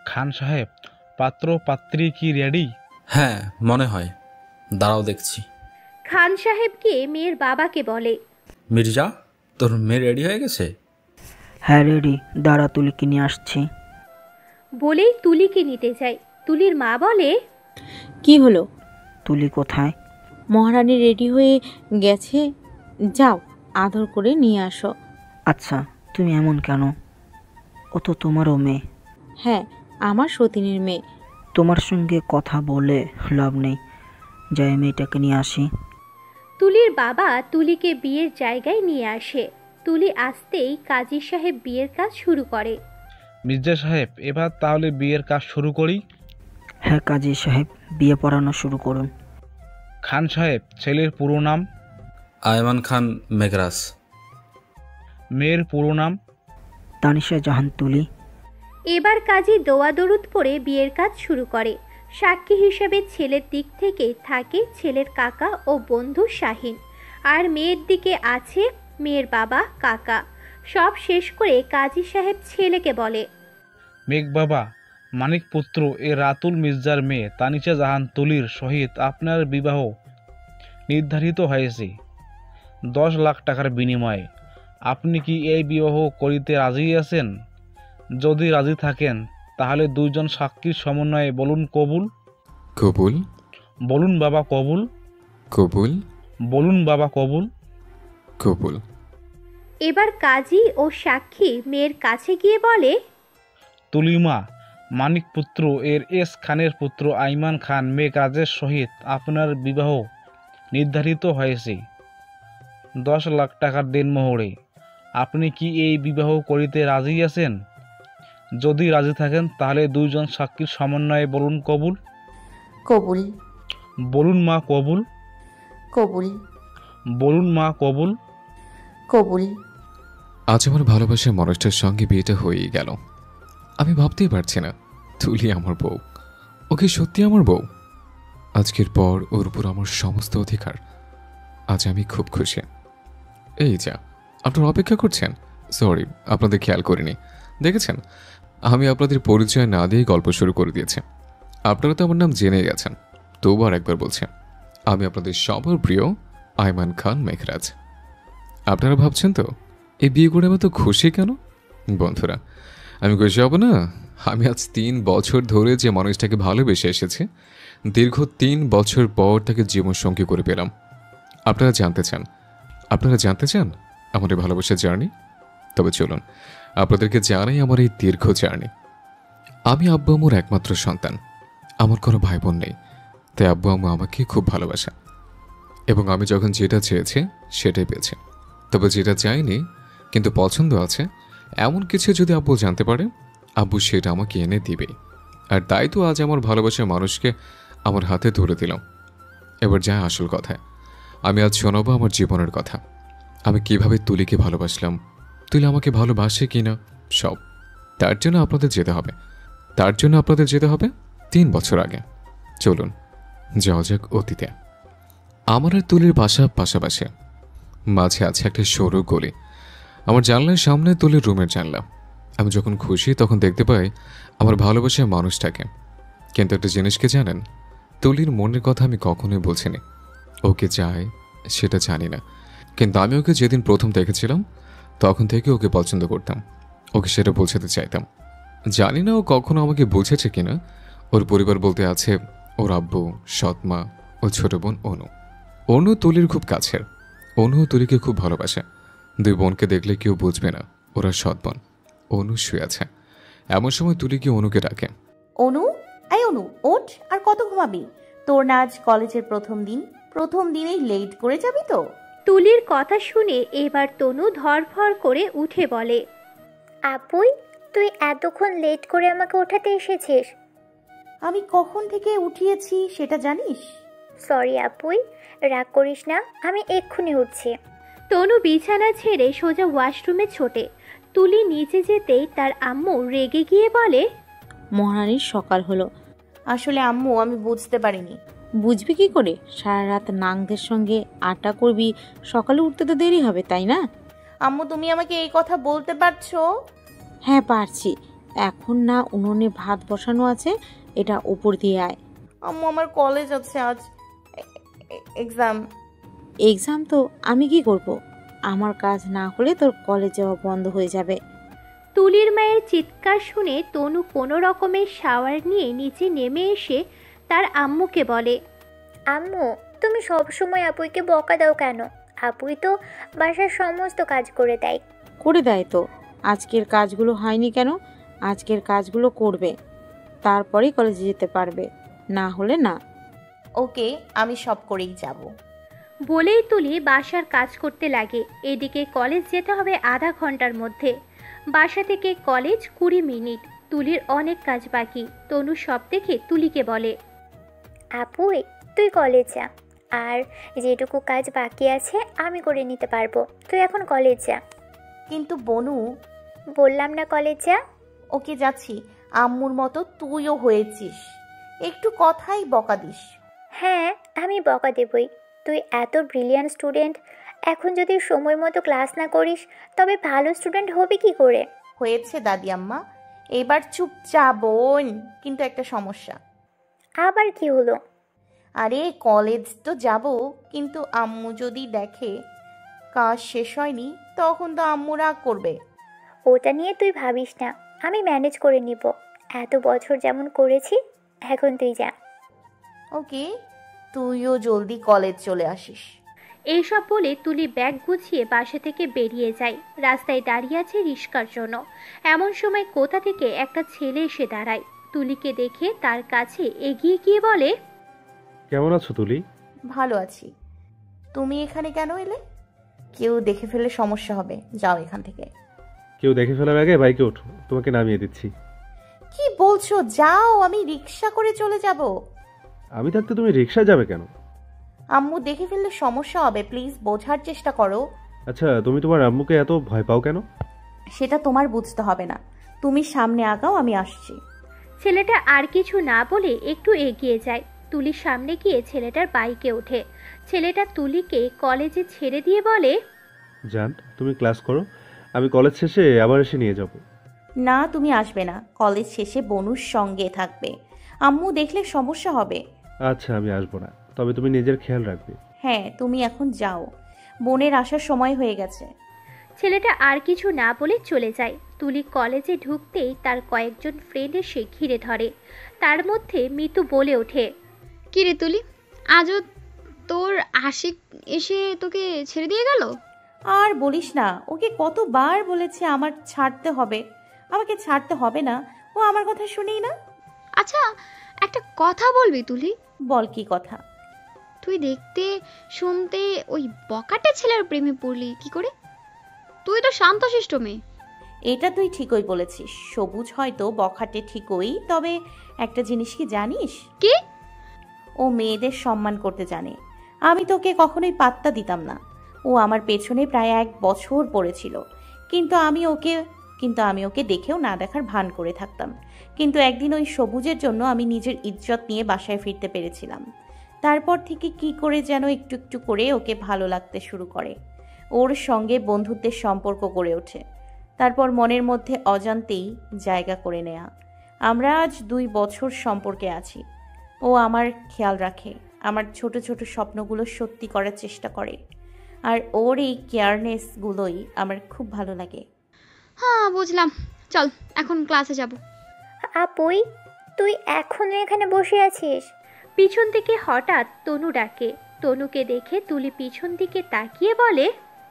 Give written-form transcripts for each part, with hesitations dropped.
খান সাহেব, পাত্র পাত্রী কি রেডি? হ্যাঁ মনে হয়, দাঁড়াও দেখছি। খান সাহেব গিয়ে মেয়ের বাবাকে বলে, মির্জা, তোর মেয়ে রেডি হয়ে গেছে? হ্যাঁ রেডি, দাঁড়া তুলিকে নিয়ে আসছি। বলেই তুলিকে নিতে যায়। তুলির মা বলে, কি হলো? তুলি কোথায়? মহারানী রেডি হয়ে গেছে, যাও আদর করে নিয়ে আসো। আচ্ছা, তুমি এমন কেন? ও তো তোমারও মেয়ে। হ্যাঁ, আমার সতীনের মেয়ে। তোমার সঙ্গে কথা বলে লাভ নেই, যাই মেয়েটাকে নিয়ে আসি। তুলির বাবা তুলিকে বিয়ের জায়গায় নিয়ে আসে। তুলি আসতেই কাজী সাহেব বিয়ের কাজ শুরু করে। মির্জা সাহেব, এবার তাহলে বিয়ের কাজ শুরু করি। হ্যাঁ কাজী সাহেব, বিয়ে পড়ানো শুরু করুন। খান সাহেব, ছেলের পুরো নাম? আয়মান খান মেঘরাজ। মেয়ের পুরো নাম? তানিশা জাহান তুলি। এবার কাজী দোয়া দরুদ পড়ে বিয়ের কাজ শুরু করে। সাক্ষী হিসেবে ছেলের দিক থেকে থাকে ছেলের কাকা ও বন্ধু শাহিন, আর মেয়ের দিকে আছে মেয়ের বাবা, কাকা। সব শেষ করে কাজী সাহেব ছেলেকে বলে, মেঘ বাবা, মানিক পুত্র এ রাতুল মির্জার মেয়ে তানিশা জাহান তুলির সহিত আপনার বিবাহ নির্ধারিত হয়েছে 10 লাখ টাকার বিনিময়ে। আপনি কি এই বিবাহ করিতে রাজি আছেন? যদি রাজি থাকেন তাহলে দুইজন সাক্ষীর সমন্বয়ে বলুন কবুল। কবুল। বলুন বাবা কবুল। কবুল। বলুন বাবা কবুল। কবুল। এবার কাজী ও সাক্ষী মেয়ের কাছে গিয়ে বলে, তুলিমা, মানিক পুত্র এর এস খানের পুত্র আইমান খান মেঘরাজের সহিত আপনার বিবাহ নির্ধারিত হয়েছে 10 লাখ টাকার দেনমোহরে। আপনি কি এই বিবাহ করিতে রাজি আছেন? যদি রাজি থাকেন তাহলে দুইজন সাক্ষীর সমন্বয়ে বলুন কবুল। কবুল। বলুন মা কবুল। কবুল। বলুন মা কবুল। কবুল। আজ আমার ভালোবাসার মানুষটার সঙ্গে বিয়েটা হয়েই গেল। আমি ভাবতেই পারছি না তুলি আমার বউ। ওকে সত্যি আমার বউ। আজকের পর ওর উপর আমার সমস্ত অধিকার। আজ আমি খুব খুশি। এই যা, আপনারা অপেক্ষা করছেন? সরি, আপনাদের খেয়াল করিনি। দেখেছেন, আমি আপনাদের পরিচয় না দিয়ে গল্প শুরু করে দিয়েছি। আপনারা তো আমার নাম জেনে গেছেন, তবু আর একবার বলছি, আমি আপনাদের সবার প্রিয় আয়মান খান মেঘরাজ। আপনারা ভাবছেন তো এই বিয়ে করে আমি তো খুশি কেন? বন্ধুরা, আমি খুশি হব না? আমি আজ 3 বছর ধরে যে মানুষটাকে ভালোবেসে এসেছি, দীর্ঘ 3 বছর পর তাকে জীবনসঙ্গী করে পেলাম। আপনারা জানতে চান আমার এই ভালোবাসার জার্নি? তবে চলুন আপনাদেরকে জানাই আমার এই দীর্ঘ জার্নি। আমি আব্বু আম্মুর একমাত্র সন্তান। আমার কোনো ভাই বোন নেই, তাই আব্বু আম্মু আমাকে খুব ভালোবাসে এবং আমি যখন যেটা চেয়েছি সেটাই পেয়েছি। তবে যেটা চাইনি কিন্তু পছন্দ আছে এমন কিছু যদি আব্বু জানতে পারে, আব্বু সেটা আমাকে এনে দিবেই। আর তাই তো আজ আমার ভালোবাসার মানুষকে আমার হাতে ধরে দিলাম। এবার যায় আসল কথায়। আমি আজ শোনাবো আমার জীবনের কথা। আমি কিভাবে তুলিকে ভালোবাসলাম, তুলি আমাকে ভালোবাসে কিনা, সব। তার জন্য আপনাদের যেতে হবে 3 বছর আগে। চলুন যাওয়া যাক অতীতে। আমার আর তুলির বাসা পাশাপাশি, মাঝে আছে একটা সরু গলি। আমার জানলার সামনে তুলির রুমের জানলা। আমি যখন খুশি তখন দেখতে পাই আমার ভালোবাসার মানুষটাকে। কিন্তু একটা জিনিসকে জানেন, তুলির মনের কথা আমি কখনোই বলছিনি। ওকে চাই সেটা জানি না, কিন্তু আমি ওকে যেদিন প্রথম দেখেছিলাম তখন থেকে ওকে পছন্দ করতাম। ওকে সেটা বোঝাতে চাইতাম। জানি না ও কখনো আমাকে বুঝেছে কিনা। ওর পরিবার বলতে আছে ওর আব্বু, সৎমা ও ছোট বোন অনু। অনু তুলির খুব কাছের। অনু তুলিকে খুব ভালোবাসে। 2 বোনকে দেখলে কেউ বুঝবে না ওরা সৎ বোন। অনু শুয়ে আছে, এমন সময় তুলি কি অনুকে ডাকে, অনু, এই অনু, ওঠ, আর কত ঘুমাবি? তোর না আজ কলেজের প্রথম দিনেই লেট করে যাবি তো? তুলির কথা শুনে এবার তনু ধরফর করে উঠে বলে, আপুই, তুই এতক্ষণ লেট করে আমাকে ওঠাতে এসেছিস? আমি কখন থেকে উঠিয়েছি সেটা জানিস? সরি আপুই, রাগ করিস না, আমি এক্ষুনি উঠছি। তনু বিছানা ছেড়ে সোজা ওয়াশরুমে ছোটে। তুলি নিচে যেতেই তার আম্মু রেগে গিয়ে বলে, মহারানীর সকাল হলো। আসলে আম্মু, আমি বুঝতে পারিনি। বুঝবি কি করে? সারা রাত নাংদের সঙ্গে আটা করবি, সকালে উঠতে তো দেরি হবে, তাই না? আম্মু, তুমি আমাকে এই কথা বলতে পারছো? হ্যাঁ পারছি, এখন না উনুনে ভাত বসানো আছে, এটা উপর দিয়ে আয়। আম্মু আমার কলেজ আছে আজ, এক্সাম। এক্সাম তো আমি কি করব? আমার কাজ না হলে তোর কলেজ যাওয়া বন্ধ হয়ে যাবে। তুলির মায়ের চিৎকার শুনে তনু কোনো রকমের শাওয়ার নিয়ে নিচে নেমে এসে তার আম্মুকে বলে, আম্মু, তুমি সবসময় আপুইকে বকা দাও কেন? আপুই তো বাসার সমস্ত কাজ করে দেয়। করে দেয় তো, আজকের কাজগুলো হয়নি কেন? আজকের কাজগুলো করবে, তারপরেই কলেজে যেতে পারবে, না হলে না। ওকে, আমি সব করেই যাব। বলেই তুলি বাসার কাজ করতে লাগে। এদিকে কলেজ যেতে হবে আধা ঘন্টার মধ্যে। বাসা থেকে কলেজ 20 মিনিট। তুলির অনেক কাজ বাকি। তনু সব দেখে তুলিকে বলে, আপুই, তুই কলেজ যা, আর যেটুকু কাজ বাকি আছে আমি করে নিতে পারবো। তুই এখন কলেজ যা। কিন্তু বনু, বললাম না কলেজ যা। ওকে যাচ্ছি। আম্মুর মতো তুইও হয়েছিস, একটু কথাই বকা দিস। হ্যাঁ, আমি বকা দেবই। তুই এত ব্রিলিয়ান্ট স্টুডেন্ট, এখন যদি সময় মতো ক্লাস না করিস তবে ভালো স্টুডেন্ট হবে কি করে? হয়েছে দাদি আম্মা, এবার চুপচাপ বোন। কিন্তু একটা সমস্যা। আবার কি হলো? আরে কলেজ তো যাব, কিন্তু আম্মু যদি দেখে কাজ শেষ হয়নি তখন তো আম্মু রাগ করবে। ওটা নিয়ে তুই ভাবিস না, আমি ম্যানেজ করে নিব। এত বছর যেমন করেছি, এখন তুই যা। ওকে, তুইও জলদি কলেজ চলে আসিস। এইসব বলে তুলি ব্যাগ গুছিয়ে বাসা থেকে বেরিয়ে যায়। রাস্তায় দাঁড়িয়ে আছে রিস্কার জন্য। এমন সময় কোথা থেকে একটা ছেলে এসে দাঁড়ায়। তুলিকে দেখে তার কাছে এগিয়ে গিয়ে বলে, কেমন আছো তুলি? ভালো আছি। তুমি এখানে কেন এলে? কেউ দেখে ফেলে সমস্যা হবে, যাও এখান থেকে। কেউ দেখে ফেলার আগে বাইকে ওঠো, তোমাকে নামিয়ে দিচ্ছি। কি বলছো? যাও, আমি রিক্সা করে চলে যাব। আমি থাকতে তুমি রিক্সায় যাবে কেন? আম্মু দেখে ফেললে সমস্যা হবে, প্লিজ বোঝার চেষ্টা করো। আচ্ছা, তুমি তোমার আম্মুকে এত ভয় পাও কেন? সেটা তোমার বুঝতে হবে না। তুমি সামনে আগাও, আমি আসছি। ছেলেটা আর কিছু না বলে একটু এগিয়ে যায়। তুলির সামনে গিয়ে ছেলেটার বাইকে ওঠে। ছেলেটা তুলিকে কলেজে ছেড়ে দিয়ে বলে, জান, তুমি ক্লাস করো, আমি কলেজ শেষে আবার এসে নিয়ে যাব। না, তুমি আসবে না। কলেজ শেষে বনুর সঙ্গে থাকবে। আম্মু দেখলে সমস্যা হবে। আচ্ছা, আমি আসবো না, তবে তুমি নিজের খেয়াল রাখবে। হ্যাঁ, তুমি এখন যাও, বোনের আসার সময় হয়ে গেছে। ছেলেটা আর কিছু না বলে চলে যায়। তুলি কলেজে ঢুকতেই তার কয়েকজন ফ্রেন্ড এসে ঘিরে ধরে। তার মধ্যে মিতু বলে ওঠে, কি রে তুলি, আজও তোর আশিক এসে তোকে ছেড়ে দিয়ে গেল? আর বলিস না, ওকে কতবার বলেছে আমার ছাড়তে হবে, আমাকে ছাড়তে হবে না। ও আমার কথা শুনেই না। আচ্ছা, একটা কথা বলবি তুলি? বল, কি কথা? তুই দেখতে শুনতে ওই বকাটে ছেলের প্রেমে পড়লি কি করে? তুই তো শান্তশিষ্ট মেয়ে। এটা তুই ঠিকই বলেছিস। সবুজ হয়তো বখাটে ঠিকই, তবে একটা জিনিস কি জানিস? কি? ও মেয়েদের সম্মান করতে জানে। আমি তোকে কখনোই পাত্তা দিতাম না। ও আমার পেছনে প্রায় 1 বছর পড়েছিল, কিন্তু আমি ওকে দেখেও না দেখার ভান করে থাকতাম। কিন্তু একদিন ওই সবুজের জন্য আমি নিজের ইজ্জত নিয়ে বাসায় ফিরতে পেরেছিলাম। তারপর থেকে কি করে যেন একটু একটু করে ওকে ভালো লাগতে শুরু করে। ওর সঙ্গে বন্ধুত্বের সম্পর্ক গড়ে ওঠে। তারপর মনের মধ্যে অজান্তেই জায়গা করে নেয়া। আমরা আজ 2 বছর সম্পর্কে আছি। ও আমার খেয়াল রাখে, আমার ছোট ছোট স্বপ্নগুলো সত্যি করার চেষ্টা করে। আর ওর এই কেয়ারনেসগুলোই আমার খুব ভালো লাগে। হ্যাঁ, বুঝলাম। চল এখন ক্লাসে যাব। আপুই, তুই এখনো এখানে বসে আছিস? পিছন থেকে হঠাৎ তনু ডাকে। তনুকে দেখে তুলি পিছন দিকে তাকিয়ে বলে,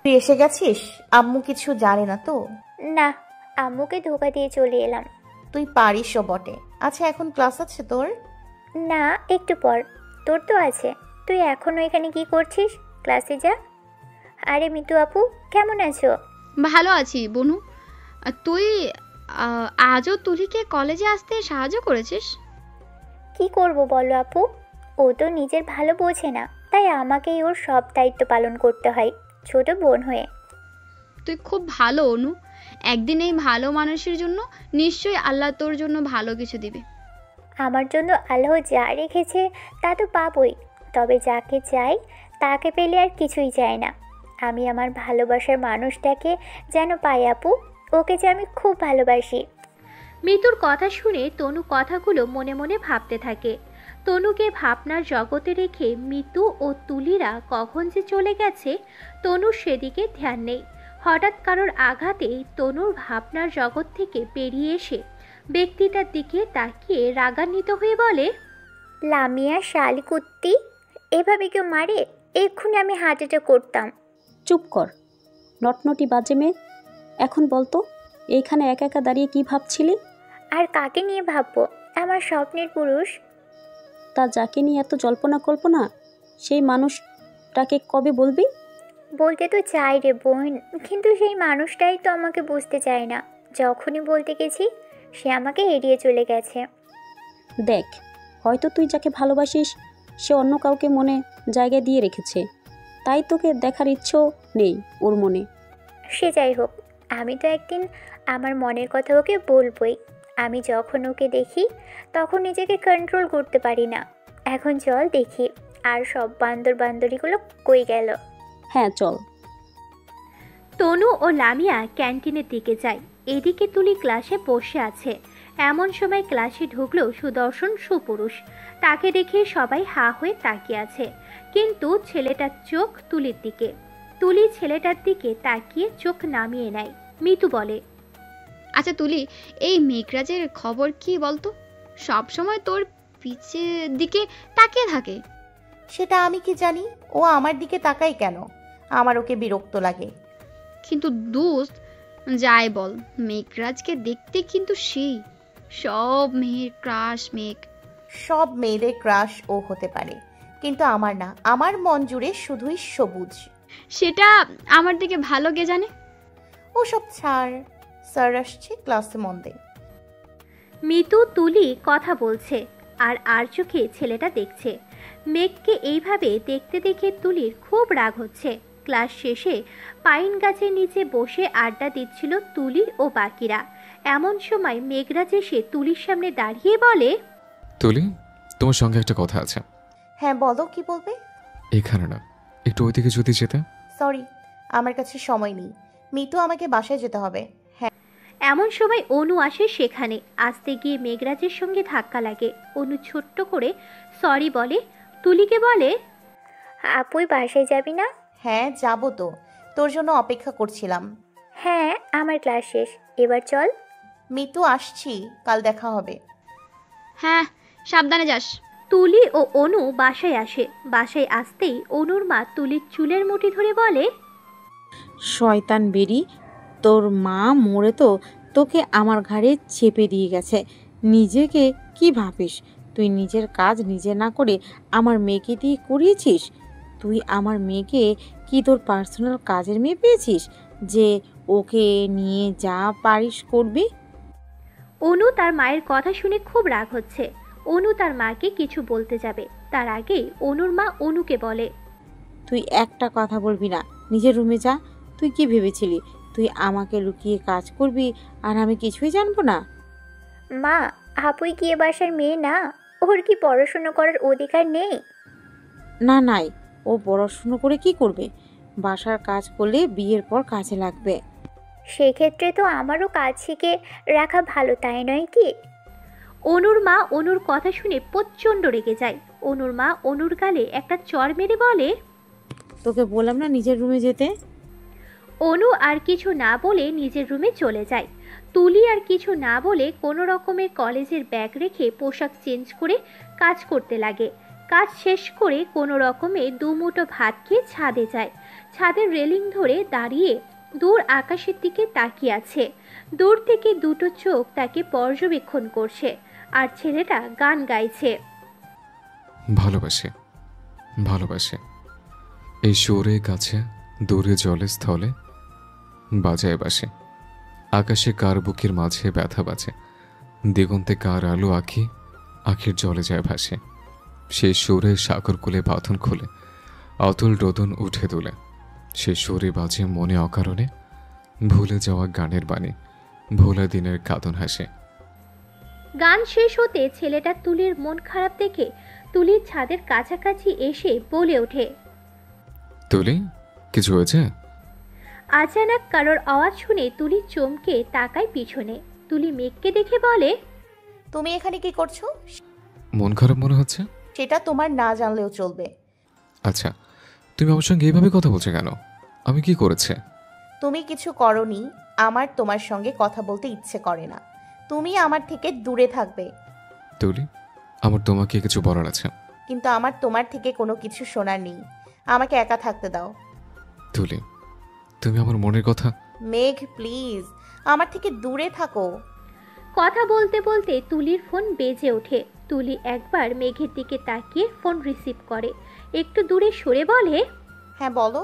তুই এসে গেছিস? আম্মু কিছু জানে না তো? না, আম্মুকে ধোকা দিয়ে চলে এলাম। তুই পারিসও বটে। আচ্ছা, এখন ক্লাস আছে তোর? না, একটু পর। তোর তো আছে। তুই এখনো এখানে কি করছিস? ক্লাসে যা। আরে মিতু আপু, কেমন আছো? ভালো আছি বনু। তুই আজও তুলিকে কলেজে আসতে সাহায্য করেছিস? কি করব বলো আপু, ও তো নিজের ভালো বোঝে না, তাই আমাকেই ওর সব দায়িত্ব পালন করতে হয় ছোট বোন হয়ে। তুই খুব ভালো অনু। একদিন এই ভালো মানুষের জন্য নিশ্চয়ই আল্লাহ তোর জন্য ভালো কিছু দিবে। আমার জন্য আল্লাহ যা রেখেছে তা তো পাবই, তবে যাকে চাই তাকে পেলে আর কিছুই চাই না। আমি আমার ভালোবাসার মানুষটাকে যেন পাই আপু, ওকে যে আমি খুব ভালোবাসি। মিতুর কথা শুনে তনু কথাগুলো মনে মনে ভাবতে থাকে। তনুকে ভাবনার জগতে রেখে মিতু ও তুলিরা কখন যে চলে গেছে তনুর সেদিকে ধ্যান নেই। হঠাৎ কারোর আঘাতেই তনুর ভাবনার জগৎ থেকে বেরিয়ে এসে ব্যক্তিটার দিকে তাকিয়ে রাগান্বিত হয়ে বলে, লামিয়া শালি কুত্তি, এভাবে কেউ মারে? এক্ষুনি আমি হার্ট অ্যাটাক করতাম। চুপ কর, নটনটি বাজে মেয়ে। এখন বলতো এইখানে একা একা দাঁড়িয়ে কি ভাবছিলি? আর কাকে নিয়ে ভাববো? আমার স্বপ্নের পুরুষ। তা যাকে নিয়ে এত জল্পনা কল্পনা, সেই মানুষটাকে কবে বলবি? বলতে তো চাই রে বোন, কিন্তু সেই মানুষটাই তো আমাকে বুঝতে চায় না। যখনই বলতে গেছি সে আমাকে এড়িয়ে চলে গেছে। দেখ, হয়তো তুই যাকে ভালোবাসিস সে অন্য কাউকে মনে জায়গা দিয়ে রেখেছে, তাই তোকে দেখার ইচ্ছেও নেই ওর মনে। সে যাই হোক, আমি তো একদিন আমার মনের কথা ওকে বলবই। আমি যখন ওকে দেখি তখন নিজেকে কন্ট্রোল করতে পারি না। এখন চল দেখি আর সব বান্দরগুলো কই গেল। হ্যাঁ চল। তনু ও লামিয়া ক্যান্টিনের দিকে যায়। এদিকে তুলি ক্লাসে বসে আছে। এমন সময় ক্লাসে ঢুকলো সুদর্শন সুপুরুষ। তাকে দেখে সবাই হা হয়ে তাকিয়ে আছে, কিন্তু ছেলেটার চোখ তুলির দিকে। তুলি ছেলেটার দিকে তাকিয়ে চোখ নামিয়ে নেয়। মিতু বলে, আচ্ছা তুলি, এই মেঘরাজের খবর কি বলতো? সব সময় তোর পিছের দিকে তাকিয়ে থাকে। সেটা আমি কি জানি, ও আমার দিকে তাকায় কেন? আমার ওকে বিরক্ত লাগে। কিন্তু দোস্ত, যাই বল, মেঘরাজকে দেখতে কিন্তু সেই সব মেয়ের ক্রাশ মেঘ। সব মেয়েদের ক্রাশ ও হতে পারে, কিন্তু আমার না। আমার মন জুড়ে শুধুই সবুজ। সেটা আমার দিকে ভালো কে জানে। ও সব ছাড়, স্যার আসছে, ক্লাসে মন দে। মিতু তুলি কথা বলছে আর চোখে ছেলেটা দেখছে। মেঘকে এইভাবে দেখতে দেখে তুলির খুব রাগ হচ্ছে। ক্লাস শেষে পাইন গাছের নিচে বসে আড্ডা দিচ্ছিল তুলি ও বাকিরা। এমন সময় মেঘরাজ এসে তুলির সামনে দাঁড়িয়ে বলে, তুলি, তোমার সঙ্গে একটা কথা আছে। হ্যাঁ বলো, কি বলবে? এখানে না, একটু ওইদিকে যদি যেতে। সরি, আমার কাছে সময় নেই। মিতু, আমাকে বাসায় যেতে হবে। হ্যাঁ। এমন সময় অনু আসে সেখানে। আসতে গিয়ে মেঘরাজের সঙ্গে ধাক্কা লাগে। অনু ছোট্ট করে সরি বলে। তুলিকে বলে, আপুই বাসায় যাবি না? হ্যাঁ যাব তো, তোর জন্য অপেক্ষা করছিলাম। হ্যাঁ, আমার ক্লাস শেষ, এবার চল। মিতু, আসছি, কাল দেখা হবে। হ্যাঁ, সাবধানে যাস। তুলি ও অনু বাসায় আসে। বাসায় আসতেই অনুর মা তুলির চুলের মুঠি ধরে বলে, শয়তান বেরি, তোর মা মরে তো তোকে আমার ঘাড়ে চেপে দিয়ে গেছে। নিজেকে কি ভাবিস? তুই নিজের কাজ নিজে না করে আমার মেয়েকে দিয়ে করিয়েছিস? তুই আমার মেয়েকে কি তোর পার্সোনাল কাজের মেয়ে পেয়েছিস যে ওকে নিয়ে যা পারিস করবি? অনু তার মায়ের কথা শুনে খুব রাগ হচ্ছে। অনু তার মাকে কিছু বলতে যাবে, তার আগেই অনুর মা অনুকে বলে, তুই একটা কথা বলবি না, নিজের রুমে যা। তুই কি ভেবেছিলি তুই আমাকে লুকিয়ে কাজ করবি আর আমি কিছুই জানবো না? মা, আপুই কি এ বাসার মেয়ে না? ওর কি পড়াশোনা করার অধিকার নেই? না, নাই। ও পড়াশুনো করে কি করবে? বাসার কাজ করলে বিয়ের পর কাজে লাগবে। সেক্ষেত্রে তো আমারও কাজ শিখে রাখা ভালো, তাই নয় কি? অনুর মা অনুর কথা শুনে প্রচণ্ড রেগে যায়। অনুর মা অনুর গালে একটা চড় মেরে বলে, তোকে বললাম না নিজের রুমে যেতে। অনু আর কিছু না বলে নিজের রুমে চলে যায়। তুলি আর কিছু না বলে কোনো রকমের কলেজের ব্যাগ রেখে পোশাক চেঞ্জ করে কাজ করতে লাগে। কাজ শেষ করে কোনো রকমে দুমুঠো ভাত খেয়ে ছাদে যায়। ছাদের রেলিং ধরে দাঁড়িয়ে দূর আকাশের দিকে তাকিয়ে আছে। দূর থেকে দুটো চোখ তাকে পর্যবেক্ষণ করছে, আর ছেলেটা গান গাইছে, ভালোবাসে ভালোবাসে এই সুরে কাছে দূরে জলে স্থলে বাজায় বাসে। আকাশে কার বুকের মাঝে ব্যথা বাজে, দিগন্তে কার আলো আঁখি আখির জলে যায় ভাসে। সেই সুরে সাগর কোলে বাঁধন খুলে অতুল রোদন উঠে তোলে। সে সুরে বাজে মনে অকারণে ভুলে যাওয়া গানের বাণী, ভোলা দিনের কাঁদন হাসে। গান শেষ হতে ছেলেটা তুলির মন খারাপ দেখে তুলির ছাদের কাছাকাছি এসে বলে ওঠে, তুলি, কিছু হয়েছে? আচানক কারোর আওয়াজ শুনে তুলি চমকে তাকায় পিছনে। তুলি মেঘকে দেখে বলে, তুমি এখানে কি করছো? মন খারাপ মনে হচ্ছে? সেটা তোমার না জানলেও চলবে। আচ্ছা, তুমি আমার সঙ্গে এইভাবে কথা বলছো কেন? আমি কি করেছে? তুমি কিছু করনি। আমার তোমার সঙ্গে কথা বলতে ইচ্ছে করে না। তুমি আমার থেকে দূরে থাকবে। তুলি, আমার তোমাকে কিছু বলার আছে। কিন্তু আমার তোমার থেকে কোনো কিছু শোনার নেই। আমাকে একা থাকতে দাও। তুলি, তুমি আমার মনের কথা। মেঘ প্লিজ, আমার থেকে দূরে থাকো। কথা বলতে বলতে তুলির ফোন বেজে ওঠে। তুলি একবার মেঘের দিকে তাকিয়ে ফোন রিসিভ করে, একটু দূরে সরে বলে, হ্যাঁ বলো।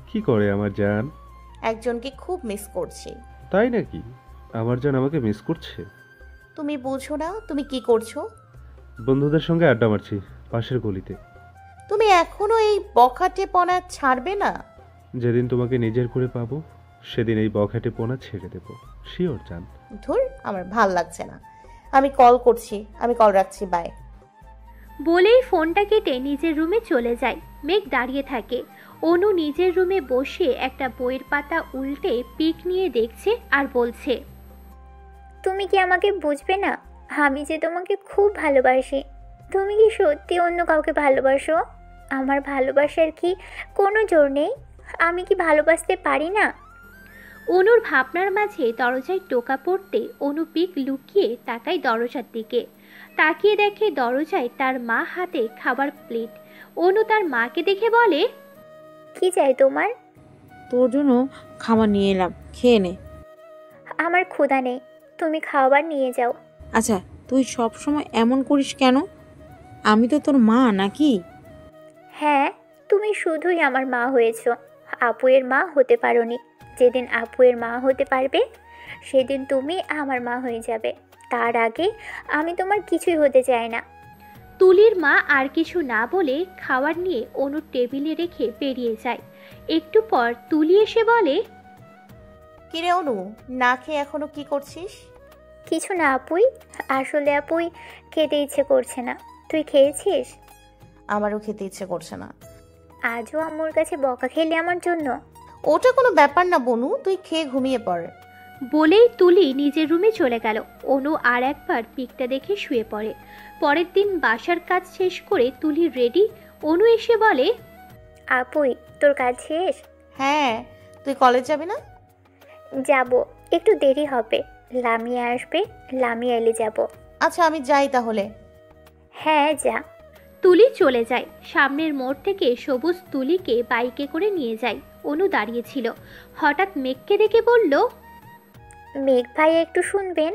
কি করে আমার জান? একজনকে খুব মিস করছি। তাই নাকি? আমার জান আমাকে মিস করছে? তুমি বুঝো না তুমি কি করছো? বন্ধুদের সঙ্গে আড্ডা মারছি পাশের গলিতে। তুমি এখনো এই বখাটেপনা ছাড়বে না? যেদিন তোমাকে নিজের করে পাবো সেদিন এই বখাটেপনা ছেড়ে দেবো, শিওর জান। ধুর, আমার ভাল লাগছে না। আমি কল করছি, আমি কল রাখছি, বাই। বলেই ফোনটা কেটে নিজের রুমে চলে যায়। মেঘ দাঁড়িয়ে থাকে। অনু নিজের রুমে বসে একটা বইয়ের পাতা উল্টে পিক নিয়ে দেখছে আর বলছে, তুমি কি আমাকে বুঝবে না? আমি যে তোমাকে খুব ভালোবাসি। তুমি কি সত্যি অন্য কাউকে ভালোবাসো? আমার ভালোবাসার কি কোনো জোর নেই? আমি কি ভালোবাসতে পারি না? অনুর ভাবনার মাঝে দরজায় টোকা পড়তে অনু পিক লুকিয়ে তাকায় দরজার দিকে। তাকিয়ে দেখে দরজায় তার মা হাতে খাবার প্লেট। অনু তার মাকে দেখে বলে, কি চাই তোমার? তোর জন্য খাবার নিয়ে এলাম, খেয়ে নে। আমার ক্ষুধা নেই, তুমি খাবার নিয়ে যাও। আচ্ছা, তুই সব সময় এমন করিস কেন? আমি তো তোর মা নাকি? হ্যাঁ, তুমি শুধুই আমার মা হয়েছো, আপুয়ের মা হতে পারোনি। যেদিন আপুয়ের মা হতে পারবে সেদিন তুমি আমার মা হয়ে যাবে। তার আগে আমি তোমার কিছুই হতে চাই না। তুলির মা আর কিছু না বলে খাবার নিয়ে অনুর টেবিলে রেখে বেরিয়ে যায়। একটু পর তুলি এসে বলে, কিরে অনু, না খেয়ে এখনো কি করছিস? কিছু না আপুই, আসলে আপুই খেতে ইচ্ছে করছে না। তুই খেয়েছিস? আমারও খেতে ইচ্ছে করছে না। আজও আম্মুর কাছে বকা খেলি আমার জন্য? ওটা কোনো ব্যাপার না বনু, তুই খেয়ে ঘুমিয়ে পড়। বলেই তুলি নিজের রুমে চলে গেল। অনু আর একবার পিকটা দেখে শুয়ে পড়ে। পরের দিন বাসার কাজ শেষ করে তুলি রেডি। অনু এসে বলে, আপুই তোর কাজ শেষ? হ্যাঁ, তুই কলেজ যাবি না? যাব, একটু দেরি হবে। লামিয়া আসবে, লামিয়া এলে যাব। আচ্ছা আমি যাই তাহলে। হ্যাঁ যা। তুলি চলে যায়। সামনের মোড় থেকে সবুজ তুলিকে বাইকে করে নিয়ে যায়। অনু দাঁড়িয়েছিল। হঠাৎ মেঘকে দেখে বলল, মেঘ ভাইয়া একটু শুনবেন?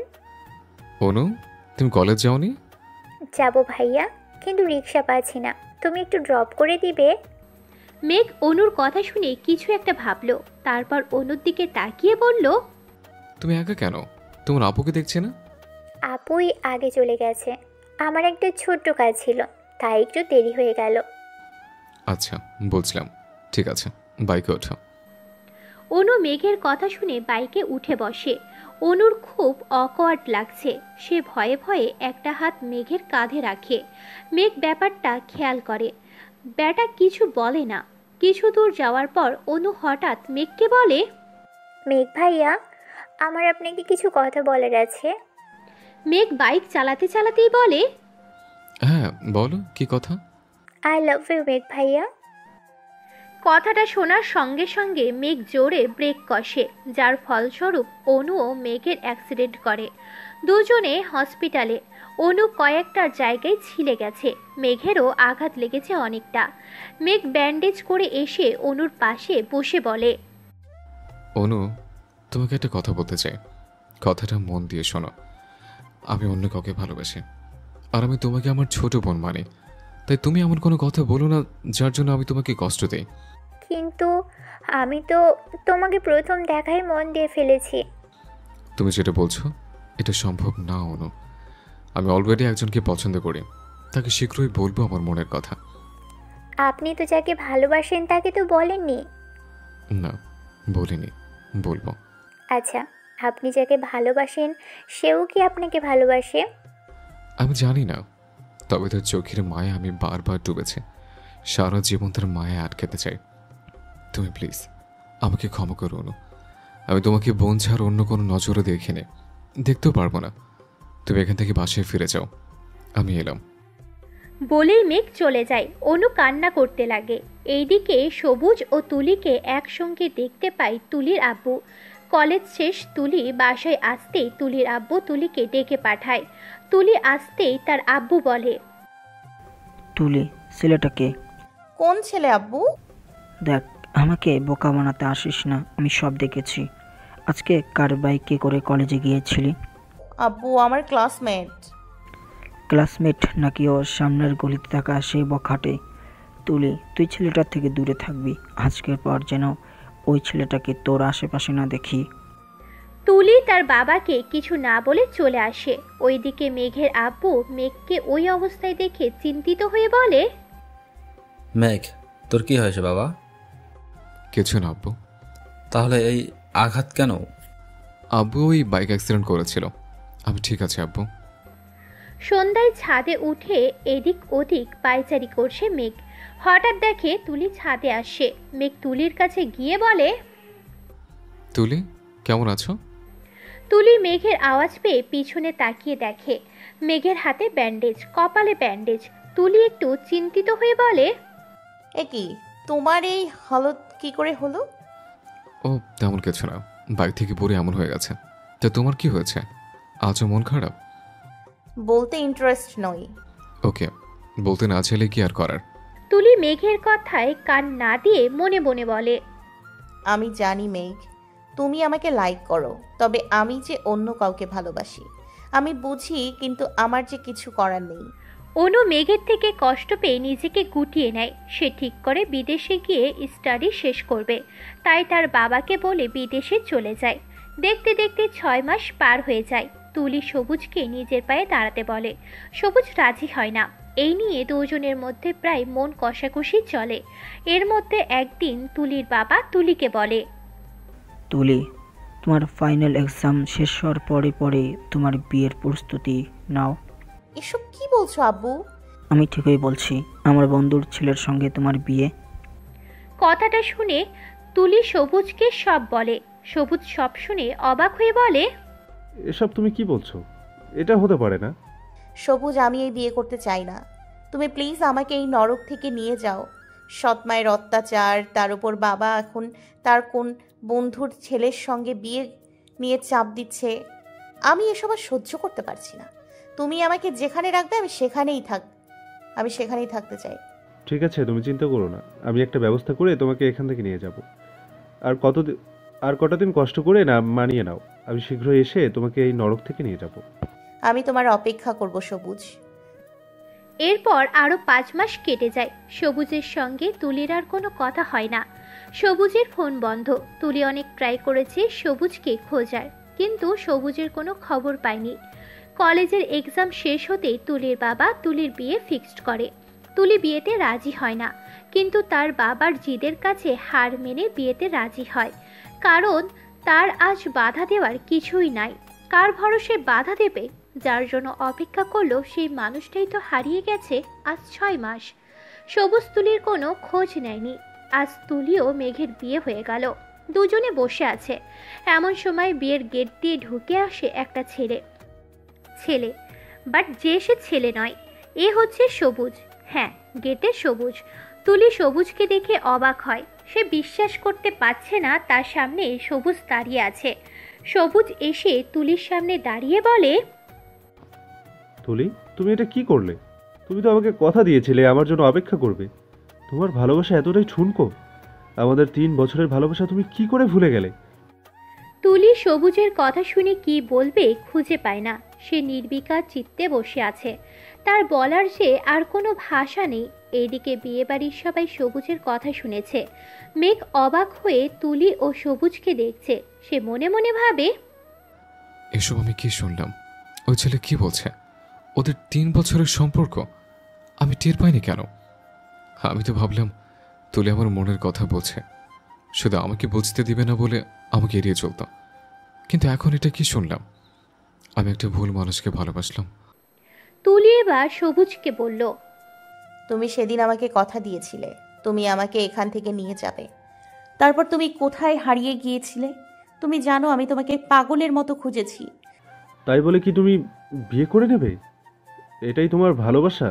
অনু, তুমি কলেজ যাওনি? যাব ভাইয়া, কিন্তু রিক্সা পাচ্ছি না, তুমি একটু ড্রপ করে দিবে? মেঘ অনুর কথা শুনে কিছু একটা ভাবলো, তারপর অনুর দিকে তাকিয়ে বলল, তুমি একা কেন? তোমার আপুকে দেখছি না? আপুই আগে চলে গেছে, আমার একটা ছোট্ট কাজ ছিল, তাই একটু দেরি হয়ে গেল। আচ্ছা, বলছিলাম। ঠিক আছে, বাইকে ওঠো। অনু মেঘের কথা শুনে বাইকে উঠে বসে। অনুর খুব অকওয়ার্ড লাগছে। সে ভয়ে ভয়ে একটা হাত মেঘের কাঁধে রাখে। মেঘ ব্যাপারটা খেয়াল করে। ব্যাটা কিছু বলে না। কিছু দূর যাওয়ার পর অনু হঠাৎ মেঘকে বলে, মেঘ ভাইয়া, আমার আপনাকে কিছু কথা বলার আছে। মেঘ বাইক চালাতে চালাতেই বলে, হ্যাঁ বলো, কি কথা? আই লাভ ইউ মেঘ ভাইয়া। কথাটা শোনার সঙ্গে সঙ্গে মেঘ জোরে ব্রেক কষে, যার ফলস্বরূপ অনু ও মেঘের অ্যাক্সিডেন্ট করে। দুজনে হসপিটালে। অনু কয়েকটা জায়গায় ছিলে গেছে। মেঘেরও আঘাত লেগেছে অনেকটা। মেঘ ব্যান্ডেজ করে এসে অনুর পাশে বসে বলে, অনু, তোমাকে একটা কথা বলতে চাই। কথাটা মন দিয়ে শোনো। আমি অন্য কাউকে ভালোবাসি, আর আমি তোমাকে আমার ছোট বোন মানি। তাই তুমি এমন কোনো কথা বলো না যার জন্য আমি তোমাকে কষ্ট দিই। কিন্তু আমি তো তোমাকে প্রথম দেখায় মন দিয়ে ফেলেছি। তুমি যেটা বলছো এটা সম্ভব না অনু। আমি অলরেডি একজনকে পছন্দ করি, তাকে শীঘ্রই বলবো আমার মনের কথা। আপনি তো যাকে ভালোবাসেন তাকে তো বলেননি। না, বলিনি, বলবো। আচ্ছা, আপনি যাকে ভালোবাসেন সেও কি আপনাকে ভালোবাসে? আমি জানি না, তবে তার চোখের মায়া আমি বারবার ডুবেছে। সারা জীবন তার মায়া আটকাতে চাই। তুমি প্লিজ আমাকে ক্ষমা করো অনু। আমি তোমাকে বোন ছাড়া অন্য কোনো নজরে দেখিনি। দেখতেও পারবো না। তুমি এখান থেকে বাসায় ফিরে যাও, আমি এলাম। বলেই মেঘ চলে যায়। অনু কান্না করতে লাগে। এইদিকে সবুজ ও তুলিকে একসঙ্গে দেখতে পায় তুলির আব্বু। কলেজ শেষ তুলি বাসায় আসতেই তুলির আব্বু তুলিকে ডেকে পাঠায়। তুলি আসতেই তার আব্বু বলে, তুলি, ছেলেটাকে কোন ছেলে আব্বু? দেখ, আমাকে বোকা বানাতে আসিস না, আমি সব দেখেছি। আজকে কার বাইকে করে কলেজে গিয়েছিলি? আব্বু আমার ক্লাসমেট। ক্লাসমেট নাকি ওর সামনের গলিতে থাকা সেই বখাটে? তুলি, তুই ছেলেটার থেকে দূরে থাকবি। আজকের পর যেন ওই ছেলেটাকে তোর আশেপাশে না দেখি। তুলি তার বাবাকে কিছু না বলে চলে আসে। ওইদিকে মেঘের আব্বু মেঘকে ওই অবস্থায় দেখে চিন্তিত হয়ে বলে, মেঘ, তোর কি হয়েছে বাবা? কিছু না আব্বু। তাহলে এই আঘাত কেন? আব্বু ওই বাইক অ্যাক্সিডেন্ট করেছিল। আমি ঠিক আছে আব্বু। সন্ধ্যায় ছাদে উঠে এদিক ওদিক পায়চারি করছে মেঘ। হঠাৎ দেখে তুলি ছাদে আসে। মেঘ তুলির কাছে গিয়ে বলে, তুলি, কেমন আছো? তুলি মেঘের আওয়াজ পেয়ে পিছনে তাকিয়ে দেখে মেঘের হাতে ব্যান্ডেজ, কপালে ব্যান্ডেজ। তুলি একটু চিন্তিত হয়ে বলে, এ কি, তোমার এই হালত কি করে হলো? ও তেমন কিছু না, বাইক থেকে পড়ে এমন হয়ে গেছে। তা তোমার কি হয়েছে? আজও মন খারাপ? বলতে ইন্টারেস্ট নই। ওকে, বলতে না চাইলে কি আর করার। তুলি মেঘের কথায় কান না দিয়ে মনে মনে বলে, আমি জানি মেঘ, তুমি আমাকে লাইক করো, তবে আমি যে অন্য কাউকে ভালোবাসি আমি বুঝি, কিন্তু আমার যে কিছু করার নেই। অনু মেঘের থেকে কষ্ট পেয়ে নিজেকে গুটিয়ে নেয়। সে ঠিক করে বিদেশে গিয়ে স্টাডি শেষ করবে। তাই তার বাবাকে বলে বিদেশে চলে যায়। দেখতে দেখতে 6 মাস পার হয়ে যায়। তুলি সবুজকে নিজের পায়ে দাঁড়াতে বলে। সবুজ রাজি হয় না। এই নিয়ে দুজনের মধ্যে প্রায় মন কষাকষি চলে। এর মধ্যে একদিন তুলির বাবা তুলিকে বলে, তুলি, তোমার ফাইনাল এক্সাম শেষ হওয়ার পরে পরে তোমার বিয়ের প্রস্তুতি নাও। এসব কি বলছো আব্বু? আমি ঠিকই বলছি, আমার বন্ধুর ছেলের সঙ্গে তোমার বিয়ে। কথাটা শুনে তুলি সবুজকে সব বলে। সবুজ সব শুনে অবাক হয়ে বলে, এসব তুমি কি বলছো? এটা হতে পারে না। সবুজ, আমি এই বিয়ে করতে চাই না। তুমি প্লিজ আমাকে এই নরক থেকে নিয়ে যাও। সৎ মায়ের অত্যাচার, তার উপর বাবা এখন তার কোন বন্ধুর ছেলের সঙ্গে বিয়ে নিয়ে চাপ দিচ্ছে। আমি এসব আর সহ্য করতে পারছি না। তুমি আমাকে যেখানে রাখবে আমি সেখানেই থাকতে চাই। ঠিক আছে, তুমি চিন্তা করো না, আমি একটা ব্যবস্থা করে তোমাকে এখান থেকে নিয়ে যাব। আর কটা দিন কষ্ট করে না মানিয়ে নাও, আমি শীঘ্রই এসে তোমাকে এই নরক থেকে নিয়ে যাব। আমি তোমার অপেক্ষা করব সবুজ। এরপর আরো 5 মাস কেটে যায়। সবুজের সঙ্গে তুলির আর কোনো কথা হয় না। সবুজের ফোন বন্ধ। তুলি অনেক ট্রাই করেছে সবুজকে খোঁজার, কিন্তু সবুজের কোনো খবর পায়নি। কলেজের এক্সাম শেষ হতেই তুলির বাবা তুলির বিয়ে ফিক্সড করে। তুলি বিয়েতে রাজি হয় না, কিন্তু তার বাবার জিদের কাছে হার মেনে বিয়েতে রাজি হয়। কারণ তার আজ বাধা দেওয়ার কিছুই নাই। কার ভরসে বাধা দেবে? যার জন্য অপেক্ষা করলো সেই মানুষটাই তো হারিয়ে গেছে আজ 6 মাস। সবুজ তুলির কোনো খোঁজ নেয়নি। আজ তুলিও মেঘের বিয়ে হয়ে গেল। দুজনে বসে আছে। এমন সময় বিয়ের গেট দিয়ে ঢুকে আসে একটা ছেলে। বাট যে সে ছেলে নয়, এ হচ্ছে সবুজ। হ্যাঁ, গেটে সবুজ। তুলি সবুজকে দেখে অবাক হয়। সে বিশ্বাস করতে পারছে না তার সামনে সবুজ দাঁড়িয়ে আছে। সবুজ এসে তুলির সামনে দাঁড়িয়ে বলে, তুলি, তুমি এটা কি করলে? তুমি তো আমাকে কথা দিয়েছিলে আমার জন্য অপেক্ষা করবে। তোমার ভালোবাসা এতটাই ঠুনকো? আমাদের 3 বছরের ভালোবাসা তুমি কি করে ভুলে গেলে? তুলি সবুজের কথা শুনে কি বলবে খুঁজে পায় না। সে নির্বিকার চিত্তে বসে আছে। তার বলার যে আর কোনো ভাষা নেই। এইদিকে বিয়েবাড়ির সবাই সবুজের কথা শুনেছে। মেঘ অবাক হয়ে তুলি ও সবুজকে দেখছে। সে মনে মনে ভাবে, এসব আমি কি শুনলাম? ওই ছেলে কি বলছে? ওদের 3 বছরের সম্পর্ক? আমি টের পাইনি কেন? আমি তো ভাবলাম তুলি আমার মনের কথা বলছে, শুধু আমাকে বুঝতে দিবে না বলে আমাকে এড়িয়ে চলত। কিন্তু এখন এটা কি শুনলাম? আমি একটা ভুল মানুষকে ভালোবাসলাম। তুলি এবার সবুজকে বলল, তুমি সেদিন আমাকে কথা দিয়েছিলে তুমি আমাকে এখান থেকে নিয়ে যাবে। তারপর তুমি কোথায় হারিয়ে গিয়েছিলে? তুমি জানো আমি তোমাকে পাগলের মতো খুঁজেছি। তাই বলে কি তুমি বিয়ে করে নেবে? এটাই তোমার ভালোবাসা?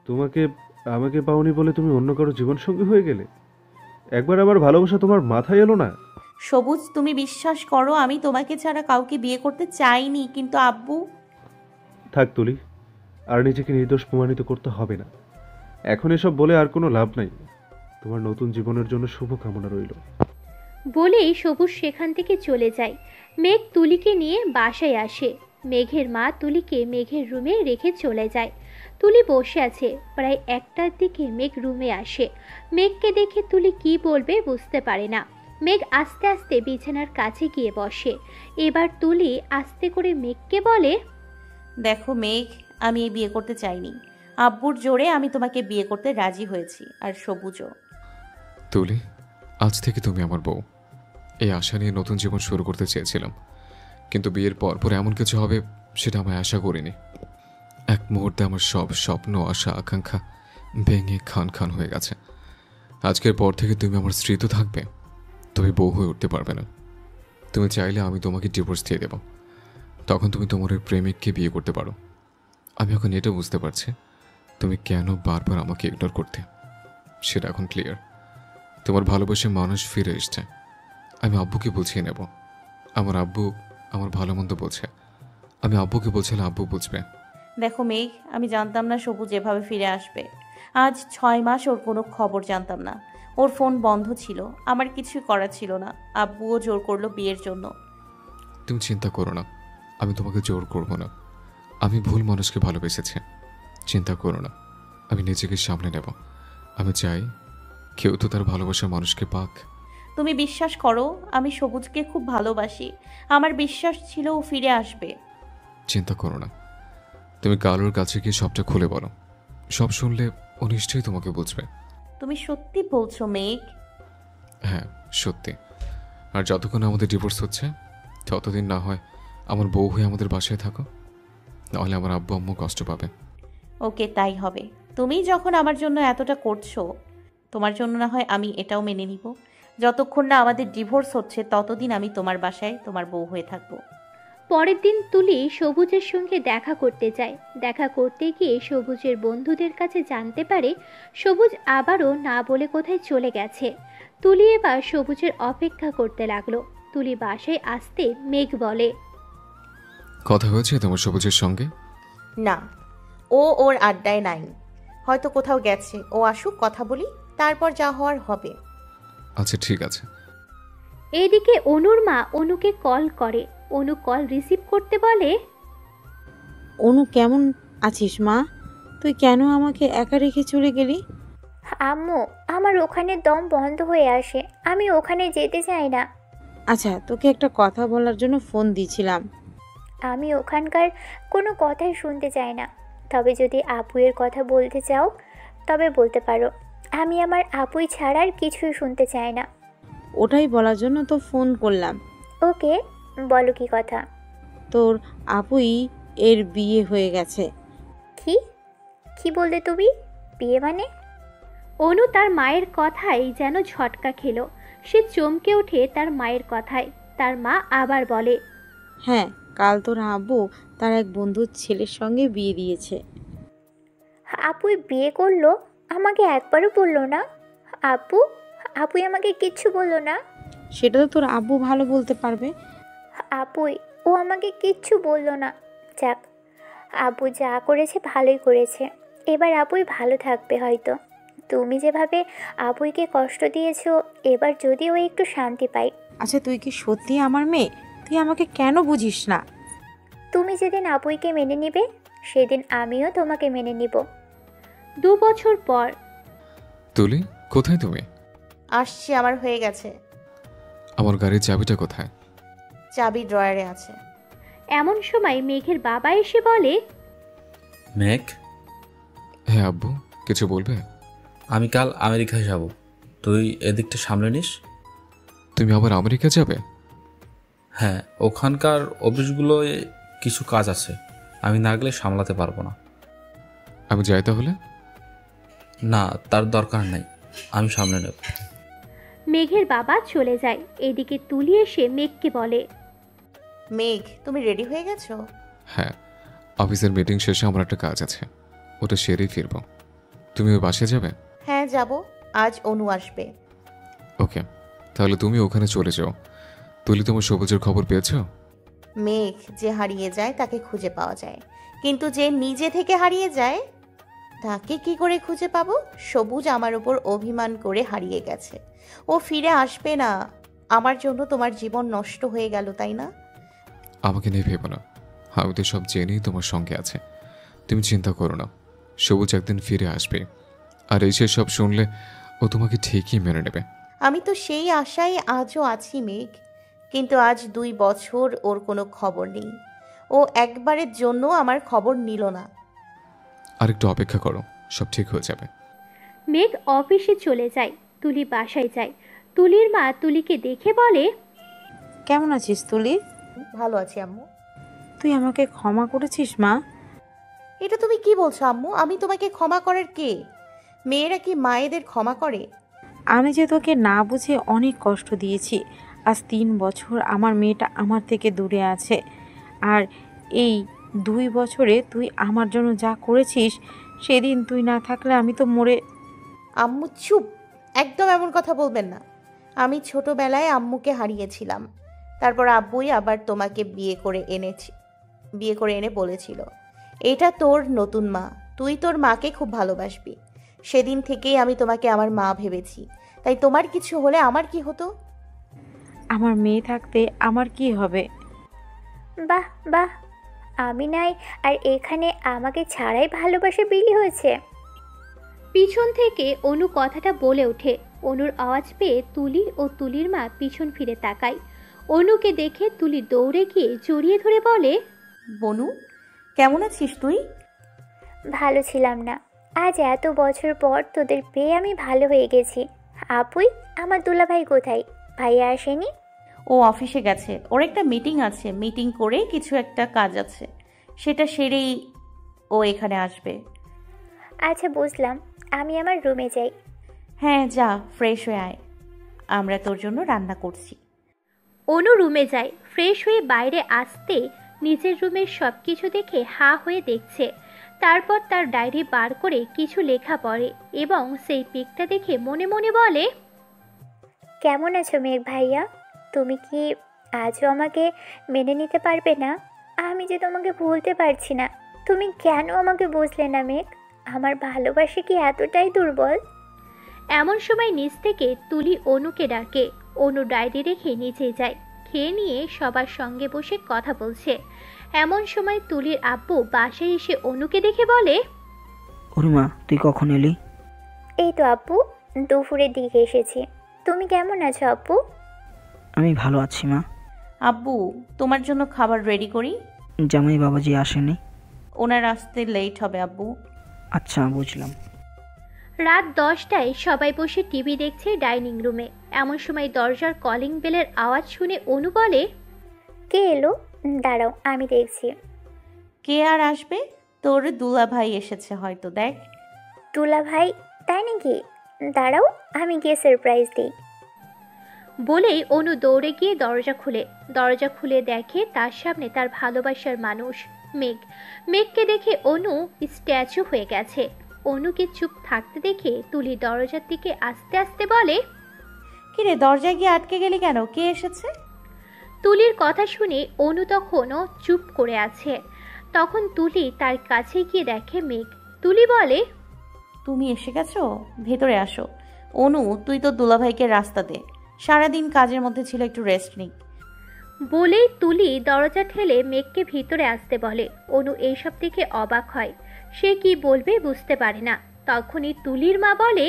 তোমাকে আমাকে পাওনি বলে তুমি অন্য কারো জীবনসঙ্গী হয়ে গেলে? একবার আমার ভালোবাসা তোমার মাথায় এলো না? সবুজ, তুমি বিশ্বাস করো আমি তোমাকে ছাড়া কাউকে বিয়ে করতে চাইনি, কিন্তু আব্বু। থাক তুলি, আর নিজেকে নির্দোষ প্রমাণিত করতে হবে না। এখন এসব বলে আর কোনো লাভ নাই। তোমার নতুন জীবনের জন্য শুভ কামনা রইল। বলেই সবুজ সেখান থেকে চলে যায়। মেঘ তুলিকে নিয়ে বাসায় আসে। মেঘের মা তুলিকে মেঘের রুমে রেখে চলে যায়। তুলি বসে আছে। প্রায় 1টার দিকে মেঘ রুমে আসে। মেঘকে দেখে তুলি কি বলবে বুঝতে পারে না। মেঘ আস্তে আস্তে বিছানার কাছে গিয়ে বসে। এবার তুলি আস্তে করে মেঘকে বলে, দেখো মেঘ, আমি এই বিয়ে করতে চাইনি। আব্বুর জোরে আমি তোমাকে বিয়ে করতে রাজি হয়েছি, আর সবুজও। তুলি, আজ থেকে তুমি আমার বউ। এই আশা নিয়ে নতুন জীবন শুরু করতে চেয়েছিলাম, কিন্তু বিয়ের পর পর এমন কিছু হবে সেটা আমি আশা করিনি। এক মুহূর্তে আমার সব স্বপ্ন, আশা, আকাঙ্ক্ষা ভেঙে খান খান হয়ে গেছে। আজকের পর থেকে তুমি আমার স্ত্রী তো থাকবে, তবে বউ হয়ে উঠতে পারবে না। তুমি চাইলে আমি তোমাকে ডিভোর্স দিয়ে দেব, তখন তুমি তোমার ওই প্রেমিককে বিয়ে করতে পারো। আমি এখন এটা বুঝতে পারছি তুমি কেন বারবার আমাকে ইগনোর করতে। সেটা এখন ক্লিয়ার। তোমার ভালোবাসে মানুষ ফিরে এসছে। আমি আব্বুকে বুঝিয়ে নেব। আমার আব্বু আমার ভালো মন্দ বোঝে। আমি আব্বুকে বলছিলাম, আব্বু বুঝবে। দেখো মেঘ, আমি জানতাম না সবুজ এভাবে ফিরে আসবে। আজ 6 মাস ওর কোনো খবর জানতাম না। ওর ফোন বন্ধ ছিল, আমার কিছু করার ছিল না। আব্বুও জোর করলো বিয়ের জন্য। তুমি চিন্তা করো না, আমি তোমাকে জোর করব না। আমি ভুল মানুষকে ভালোবেসেছি। চিন্তা করো না, আমি নিজেকে সামনে নেব। আমি চাই কেউ তো তার ভালোবাসার মানুষকে পাক। তুমি বিশ্বাস করো, আমি সবুজকে খুব ভালোবাসি। আমার বিশ্বাস ছিল ও ফিরে আসবে। চিন্তা করো না, তুমি কালোর কাছে গিয়ে সবটা খুলে বলো। সব শুনলে ও নিশ্চয়ই তোমাকে বুঝবে। তুমি সত্যি বলছো মেঘ? হ্যাঁ, সত্যি। আর যতক্ষণ আমাদের ডিভোর্স হচ্ছে ততদিন না হয় আমার বউ হয়ে আমাদের বাসায় থাকো, নাহলে আমার আব্বু আম্মু কষ্ট পাবে। ওকে, তাই হবে। তুমি যখন আমার জন্য এতটা করছো, তোমার জন্য না হয় আমি এটাও মেনে নিব। যতক্ষণ না আমাদের ডিভোর্স হচ্ছে ততদিন আমি তোমার বাসায় তোমার বউ হয়ে থাকবো। পরের দিন তুলি সবুজের সঙ্গে দেখা করতে যায়। দেখা করতে গিয়ে সবুজের বন্ধুদের কাছে জানতে পারে সবুজ আবারও না বলে কোথায় চলে গেছে। তুলি এবার সবুজের অপেক্ষা করতে লাগলো। তুলি বাসায় আসতে মেঘ বলে, কথা হয়েছে তোমার সবুজের সঙ্গে? না, ও ওর আড্ডায় নাই, হয়তো কোথাও গেছে। ও আসুক, কথা বলি, তারপর যা হওয়ার হবে। আচ্ছা, ঠিক আছে। এদিকে অনুর মা অনুকে কল করে। অনু কল রিসিভ করতে বলে, অনু, কেমন আছিস মা? তুই কেন আমাকে একা রেখে চলে গেলি? আম্মু, আমার ওখানে দম বন্ধ হয়ে আসে, আমি ওখানে যেতে চাই না। আচ্ছা, তোকে একটা কথা বলার জন্য ফোন দিয়েছিলাম। আমি ওখানকার কোনো কথাই শুনতে চাই না। তবে যদি আপুয়ের কথা বলতে চাও তবে বলতে পারো। আমি আমার আপুই ছাড়া আর কিছুই শুনতে চাই না। ওটাই বলার জন্য তো ফোন করলাম। ওকে, বলো কি কথা? তোর আপুই এর বিয়ে হয়ে গেছে। কি কি বললে তুমি? বিয়ে মানে? অনু তার মায়ের কথাই যেন ঝটকা খেলো। সে চমকে ওঠে তার মায়ের কথায়। তার মা আবার বলে, হ্যাঁ, কাল তোর আব্বু তার এক বন্ধুর ছেলের সঙ্গে বিয়ে দিয়েছে। আপুই বিয়ে করলো? আমাকে একবারও বললো না। আপুই আমাকে কিচ্ছু বললো না। সেটা তো তোর আব্বু ভালো বলতে পারবে। ও আমাকে কিচ্ছু বললো না। যাক, আপু যা করেছে ভালোই করেছে। এবার আপুই ভালো থাকবে হয়তো। তুমি যেভাবে আপুইকে কষ্ট দিয়েছো, এবার যদি ও একটু শান্তি পাই। আচ্ছা, তুই কি সত্যি আমার মেয়ে? তুই আমাকে কেন বুঝিস না? তুমি যেদিন আপুইকে মেনে নিবে সেদিন আমিও তোমাকে মেনে নিব। 2 বছর পর। তুলি, কোথায় তুমি? আসছি, আমার হয়ে গেছে। আমার গাড়ির চাবিটা কোথায়? চাবি ড্রয়ারে আছে। এমন সময় মেঘের বাবা এসে বলে, মেঘ, হ্যাঁ আব্বু, কিছু বলবে? আমি কাল আমেরিকায় যাব, তুই এদিকটা সামলে নিস। তুমি আবার আমেরিকা যাবে? হ্যাঁ, ওখানকার অফিসগুলোয় কিছু কাজ আছে, আমি না গেলে সামলাতে পারবো না। আমি যাই তাহলে? না, তার দরকার নাই, আমি সামলে নেব। মেঘের বাবা চলে যায়। এদিকে তুলি এসে মেঘকে বলে, মেঘ, তুমি রেডি হয়ে গেছো? হ্যাঁ, অফিসের মিটিং শেষে আমার একটা কাজ আছে, ওটা সেরেই ফিরবো। তুমি ওই বাসায় যাবে? হ্যাঁ যাব, আজ অনু আসবে। ওকে, তাহলে তুমি ওখানে চলে যাও। তুলি, তোমার সবুজের খবর পেয়েছো? মেঘ, যে হারিয়ে যায় তাকে খুঁজে পাওয়া যায়, কিন্তু যে নিজে থেকে হারিয়ে যায় তাকে কি করে খুঁজে পাবো? সবুজ আমার উপর অভিমান করে হারিয়ে গেছে, ও ফিরে আসবে না। আমার জন্য তোমার জীবন নষ্ট হয়ে গেল, তাই না? আমাকে নিয়ে ভেবো না, আমি তো সব জেনেই তোমার সঙ্গে আছে। তুমি চিন্তা করো না, সবুজ একদিন ফিরে আসবে। আর এই সব শুনলে ও তোমাকে ঠিকই মেনে নেবে। আমি তো সেই আশায় আজও আছি মেঘ, কিন্তু আজ 2 বছর ওর কোনো খবর নেই। ও একবারের জন্য আমার খবর নিল না। আর একটু অপেক্ষা করো, সব ঠিক হয়ে যাবে। মেঘ অফিসে চলে যায়, তুলি বাসায় যায়। তুলির মা তুলিকে দেখে বলে, কেমন আছিস তুলি? ভালো আছি আম্মু। তুই আমাকে ক্ষমা করেছিস মা? এটা তুমি কি বলছো আম্মু? আমি তোমাকে ক্ষমা করার কে? মেয়েরা কি মায়েদের ক্ষমা করে? আমি যে তোকে না বুঝে অনেক কষ্ট দিয়েছি। আজ 3 বছর আমার মেয়েটা আমার থেকে দূরে আছে, আর এই 2 বছরে তুই আমার জন্য যা করেছিস, সেদিন তুই না থাকলে আমি তো মরে। আম্মু চুপ, একদম এমন কথা বলবেন না। আমি ছোটবেলায় আম্মুকে হারিয়েছিলাম, তারপর আব্বুই আবার তোমাকে বিয়ে করে এনে বলেছিল, এটা তোর নতুন মা, তুই তোর মাকে খুব ভালোবাসবি। সেদিন থেকেই আমি তোমাকে আমার মা ভেবেছি। তাই তোমার কিছু হলে আমার কি হতো? আমার মেয়ে থাকতে আমার কি হবে? বাহ বাহ, আমি নাই আর এখানে আমাকে ছাড়াই ভালোবাসা বিলি হয়েছে। পিছন থেকে অনু কথাটা বলে ওঠে। অনুর আওয়াজ পেয়ে তুলি ও তুলির মা পিছন ফিরে তাকায়। অনুকে দেখে তুলি দৌড়ে গিয়ে জড়িয়ে ধরে বলে, বনু, কেমন আছিস তুই? ভালো ছিলাম না, আজ এত বছর পর তোদের পেয়ে আমি ভালো হয়ে গেছি। আপুই, আমার দুলাভাই কোথায়? ভাইয়া আসেনি? ও অফিসে গেছে, ওর একটা মিটিং আছে, মিটিং করে কিছু একটা কাজ আছে, সেটা সেরেই ও এখানে আসবে। আচ্ছা বুঝলাম, আমি আমার রুমে যাই। হ্যাঁ যা, ফ্রেশ হয়ে আয়, আমরা তোর জন্য রান্না করছি। অনু রুমে যায়। ফ্রেশ হয়ে বাইরে আসতে নিজের রুমের সব কিছু দেখে হা হয়ে দেখছে। তারপর তার ডায়েরি বার করে কিছু লেখা পড়ে এবং সেই পিকটা দেখে মনে মনে বলে, কেমন আছো মেঘ ভাইয়া? তুমি কি আজও আমাকে মেনে নিতে পারবে না? আমি যে তোমাকে ভুলতে পারছি না। তুমি কেন আমাকে বুঝলে না মেঘ? আমার ভালোবাসা কি এতটাই দুর্বল? এমন সময় নিচ থেকে তুলি অনুকে ডাকে। অনু ডায়েরি রেখে নিচে যায়। খেয়ে নিয়ে সবার সঙ্গে বসে কথা বলছে। এমন সময় তুলির আব্বু বাসায় এসে অনুকে দেখে বলে, অরুমা, তুই কখন এলি? এই তো আব্বু, দুপুরের দিকে এসেছি। তুমি কেমন আছো আব্বু? আমি ভালো আছি মা। আব্বু, তোমার জন্য খাবার রেডি করি। জামাই বাবাজি আসেনি? ওনার আসতে লেট হবে আব্বু। আচ্ছা, বুঝলাম। রাত 10টায় সবাই বসে টিভি দেখছে ডাইনিং রুমে। এমন সময় দরজার কলিং বেলের আওয়াজ শুনে অনু বলে, কে এলো? দাঁড়াও, আমি দেখছি। কে আর আসবে? তোর দুলা ভাই এসেছে হয়তো, দেখ। দুলা ভাই? তাই নাকি? দাঁড়াও, আমি গিয়ে সারপ্রাইজ দিই। বলেই অনু দৌড়ে গিয়ে দরজা খুলে দেখে তার সামনে তার ভালোবাসার মানুষ মেঘ। মেঘকে দেখে অনু স্ট্যাচু হয়ে গেছে। অনুকে চুপ থাকতে দেখে তুলি দরজার দিকে আস্তে আস্তে বলে, কিরে, দরজায় গিয়ে আটকে গেলি কেন? কে এসেছে? তুলির কথা শুনে অনু তখনও চুপ করে আছে। তখন তুলি তার কাছে গিয়ে দেখে মেঘ। তুলি বলে, তুমি এসে গেছো, ভেতরে আসো। অনু, তুই তো দুলাভাইকে রাস্তা দে, সারাদিন কাজের মধ্যে ছিল, একটু রেস্ট নিক। বলেই তুলি দরজা ঠেলে মেঘকে ভিতরে আসতে বলে। অনু এইসব দেখে অবাক হয়। সে কি বলবে বুঝতে পারে না। তখনই তুলির মা বলে,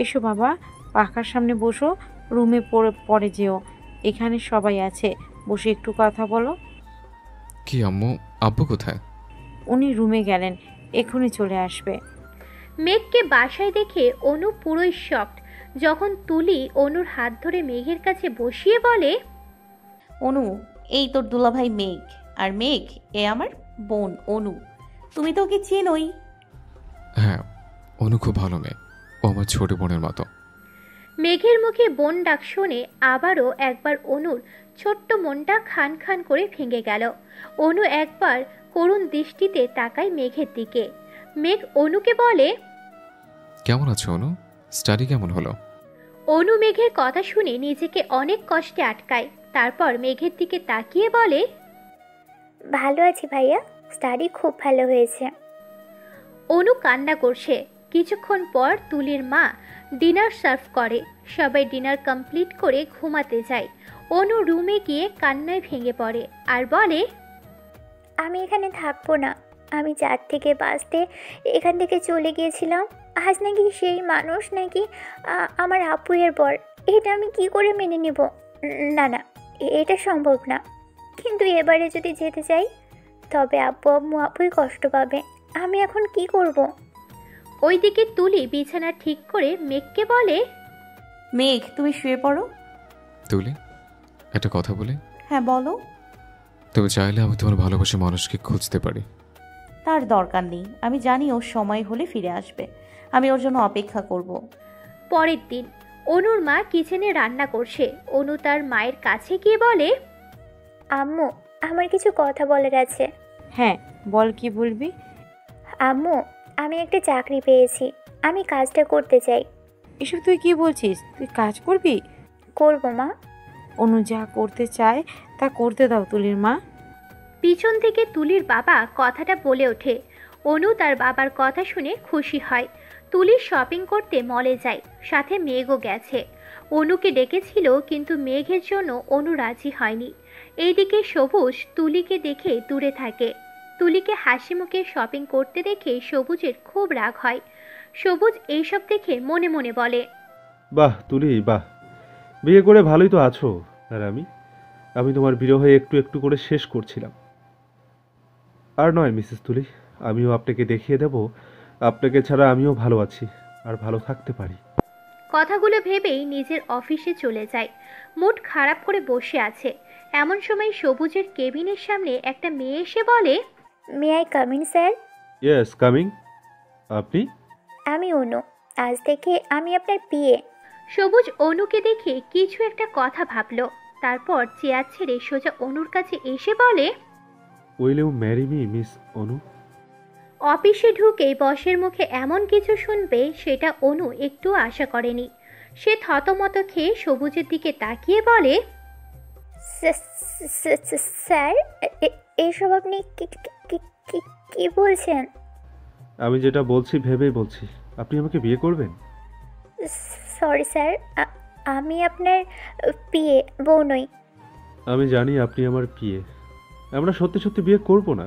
এসো বাবা, পাখার সামনে বসো, রুমে পরে যেও, এখানে সবাই আছে, বসে একটু কথা বলো। কি আম্মু, আব্বু কোথায়? উনি রুমে গেলেন, এখনই চলে আসবে। মেঘকে বাসায় দেখে অনু পুরোই শকড। যখন তুলি অনুর হাত ধরে মেঘের কাছে বসিয়ে বলে, অনু, এই তোর দুলাভাই মেঘ, আর মেঘ এ আমার বোন অনু। তুমি তো ওকে চেনোই। হ্যাঁ, অনু খুব ভালো মেয়ে, ও আমার ছোট বোনের মতো। মেঘের মুখে বোন ডাক শুনে আবারও একবার অনুর ছোট্ট মনটা খান খান করে ভেঙে গেল। অনু একবার করুণ দৃষ্টিতে তাকায় মেঘের দিকে। মেঘ অনুকে বলে, কেমন আছো অনু? স্টাডি কেমন হলো? অনু মেঘের কথা শুনে নিজেকে অনেক কষ্টে আটকায়। তারপর মেঘের দিকে তাকিয়ে বলে, ভালো আছি ভাইয়া, স্টাডি খুব ভালো হয়েছে। অনু কান্না করছে। কিছুক্ষণ পর তুলির মা ডিনার সার্ভ করে। সবাই ডিনার কমপ্লিট করে ঘুমাতে যায়। অনু রুমে গিয়ে কান্নায় ভেঙে পড়ে আর বলে, আমি এখানে থাকবো না। আমি 4 থেকে বাঁচতে এখান থেকে চলে গিয়েছিলাম, আজ নাকি সেই মানুষ নাকি আমার আপুয়ের বর। এটা আমি কি করে মেনে নেব? না না, এটা সম্ভব না। কিন্তু এবারে যদি যেতে চাই তবে আব্বু আম্মু আপুই কষ্ট পাবে। আমি এখন কি করব? ওইদিকে তুলি বিছানা ঠিক করে মেঘকে বলে, মেঘ, তুমি শুয়ে পড়ো। তুলি, একটা কথা বলি? হ্যাঁ বলো। তুমি চাইলে আমি তোমার ভালোবাসা মানুষকে খুঁজতে পারি। তার দরকার নেই, আমি জানি ওর সময় হলে ফিরে আসবে। আমি ওর জন্য অপেক্ষা করব। পরের দিন অনুর মা কিচেনে রান্না করছে। অনু তার মায়ের কাছে গিয়ে বলে, আম্মু, আমার কিছু কথা বলার আছে। হ্যাঁ বল, কি বলবি? আম্মু, আমি একটা চাকরি পেয়েছি, আমি কাজটা করতে চাই। এসব তুই কি বলছিস? তুই কাজ করবি? করব মা। অনু যা করতে চায় তা করতে দাও তুলির মা। পিছন থেকে তুলির বাবা কথাটা বলে ওঠে। অনু তার বাবার কথা শুনে খুশি হয়। তুলি শপিং করতে মলে যায়, সাথে মেঘও গেছে। অনুকে ডেকেছিল কিন্তু মেঘের জন্য অনু রাজি হয়নি। এইদিকে সবুজ তুলিকে দেখে দূরে থাকে। তুলিকে হাসি মুখে শপিং করতে দেখে সবুজের খুব রাগ হয়। সবুজ এইসব দেখে মনে মনে বলে, বাহ তুলি বাহ, বিয়ে করে ভালোই তো আছো। আর আমি তোমার বিরহে একটু একটু করে শেষ করছিলাম। আর নয় মিসেস তুলি, আমিও আপনাকে দেখিয়ে দেব আপনাকে ছাড়া আমিও ভালো আছি আর ভালো থাকতে পারি। কথাগুলো ভেবেই নিজের অফিসে চলে যায়। মুড খারাপ করে বসে আছে। এমন সময় সবুজের কেবিনের সামনে একটা মেয়ে এসে বলে, may I come in sir? Yes coming. আপনি? আমি অনু, আজ থেকে আমি আপনার পিএ। সবুজ অনুকে দেখে কিছু একটা কথা ভাবলো। তারপর চেয়ার ছেড়ে সোজা অনুর কাছে এসে বলে, will you marry me miss Anu? অফিসে ঢুকে বসের মুখে এমন কিছু শুনবে সেটা অনু একটু আশা করেনি। সে থতমত খেয়ে সবুজের দিকে তাকিয়ে বলে, স্যার, এসব আপনি কি বলছেন? আমি যেটা বলছি ভেবেই বলছি। আপনি আমাকে বিয়ে করবেন? সরি স্যার, আমি আপনার পিএ, বউ নই। আমি জানি আপনি আমার পিএ। আমরা সত্যি সত্যি বিয়ে করব না,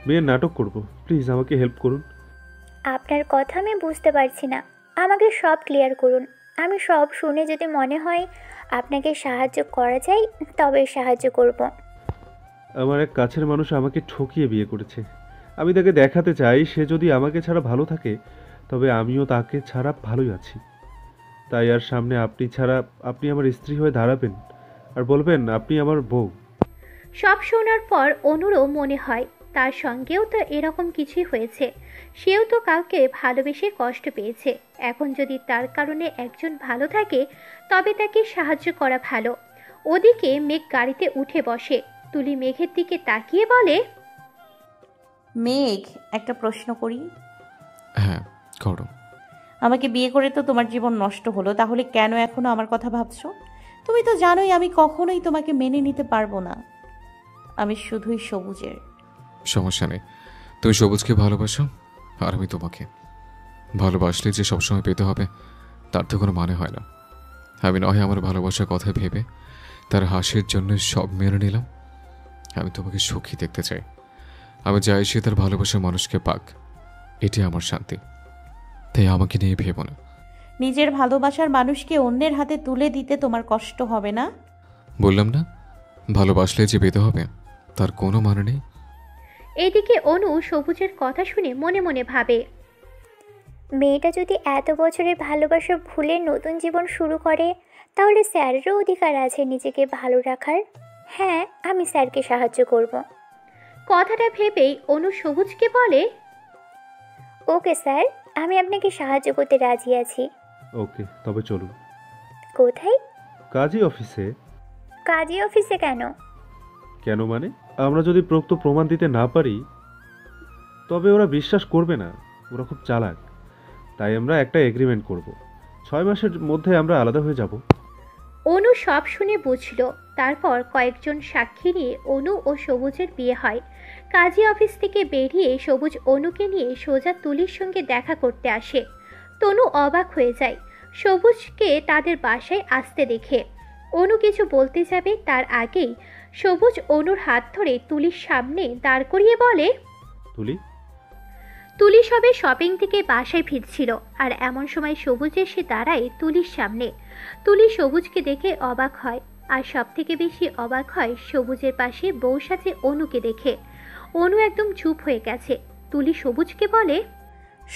বিয়ের নাটক করব। প্লিজ আমাকে হেল্প করুন। আপনার কথা আমি বুঝতে পারছি না, আমাকে সব ক্লিয়ার করুন। আমি সব শুনে যদি মনে হয় আপনাকে সাহায্য করা যায় তবে সাহায্য করব। আমার এক কাছের মানুষ আমাকে ঠকিয়ে বিয়ে করেছে। আমি তাকে দেখাতে চাই সে যদি আমাকে ছাড়া ভালো থাকে তবে আমিও তাকে ছাড়া ভালোই আছি। তাই আর সামনে আপনি ছাড়া আপনি আমার স্ত্রী হয়ে দাঁড়াবেন আর বলবেন আপনি আমার বউ। সব শোনার পর অনুরও মনে হয় তার সঙ্গেও তো এরকম কিছুই হয়েছে। সেও তো কাউকে ভালোবেসে কষ্ট পেয়েছে। এখন যদি তার কারণে একজন ভালো থাকে তবে তাকে সাহায্য করা ভালো। ওদিকে মেঘ গাড়িতে উঠে বসে। তুলি মেঘের দিকে তাকিয়ে বলে, মেঘ, একটা প্রশ্ন করি? হ্যাঁ করো। আমাকে বিয়ে করে তো তোমার জীবন নষ্ট হলো, তাহলে কেন এখনো আমার কথা ভাবছো? তুমি তো জানোই আমি কখনোই তোমাকে মেনে নিতে পারবো না। আমি শুধুই সবুজের। সমস্যা নেই, তুমি সবুজকে ভালোবাসো আর আমি তোমাকে। ভালোবাসলে যে সবসময় পেতে হবে তার তো কোনো মানে হয় না। আমি নয় আমার ভালোবাসার কথা ভেবে তার হাসির জন্য সব মেনে নিলাম। আমি তোমাকে সুখী দেখতে চাই। আমি চাই সে তার ভালোবাসার মানুষকে পাক, এটি আমার শান্তি। তাই আমাকে নিয়ে ভেবো না। নিজের ভালোবাসার মানুষকে অন্যের হাতে তুলে দিতে তোমার কষ্ট হবে না? বললাম না, ভালোবাসলে যে পেতে হবে তার কোনো মানে নেই। এদিকে অনু সবুজের কথা শুনে মনে মনে ভাবে, মেয়েটা যদি এত বছরের ভালোবাসা ভুলে নতুন জীবন শুরু করে তাহলে স্যারেরও অধিকার আছে নিজেকে ভালো রাখার। হ্যাঁ, আমি স্যারকে সাহায্য করব। কথাটা ভেবেই অনু সবুজকে বলে, ওকে স্যার, আমি আপনাকে সাহায্য করতে রাজি আছি। ওকে, তবে চলুন। কোথায়? কাজী অফিসে। কাজী অফিসে কেন? কেন মানে, আমরা যদি প্রোক্ত প্রমাণ দিতে না পারি তবে ওরা বিশ্বাস করবে না, ওরা খুব চালাক। তাই আমরা একটা এগ্রিমেন্ট করব, 6 মাসের মধ্যে আমরা আলাদা হয়ে যাব। অনু সব শুনে বুঝল। তারপর কয়েকজন সাক্ষী নিয়ে অনু ও সবুজের বিয়ে হয়। কাজী অফিস থেকে বেরিয়ে সবুজ অনুকে নিয়ে সোজা তুলির সঙ্গে দেখা করতে আসে। তনু অবাক হয়ে যায় সবুজকে তাদের বাসায় আসতে দেখে। অনু কিছু বলতে যাবে তার আগেই সবুজ অনুর হাত ধরে তুলির সামনে দাঁড় করিয়ে বলে, তুলি। তুলি সবে শপিং থেকে বাসায় ফিরছিল, আর এমন সময় সবুজ এসে দাঁড়ায় তুলির সামনে। তুলি সবুজকে দেখে অবাক হয়, আর সব থেকে বেশি অবাক হয় সবুজের পাশে বউ সাথে অনুকে দেখে। অনু একদম চুপ হয়ে গেছে। তুলি সবুজকে বলে,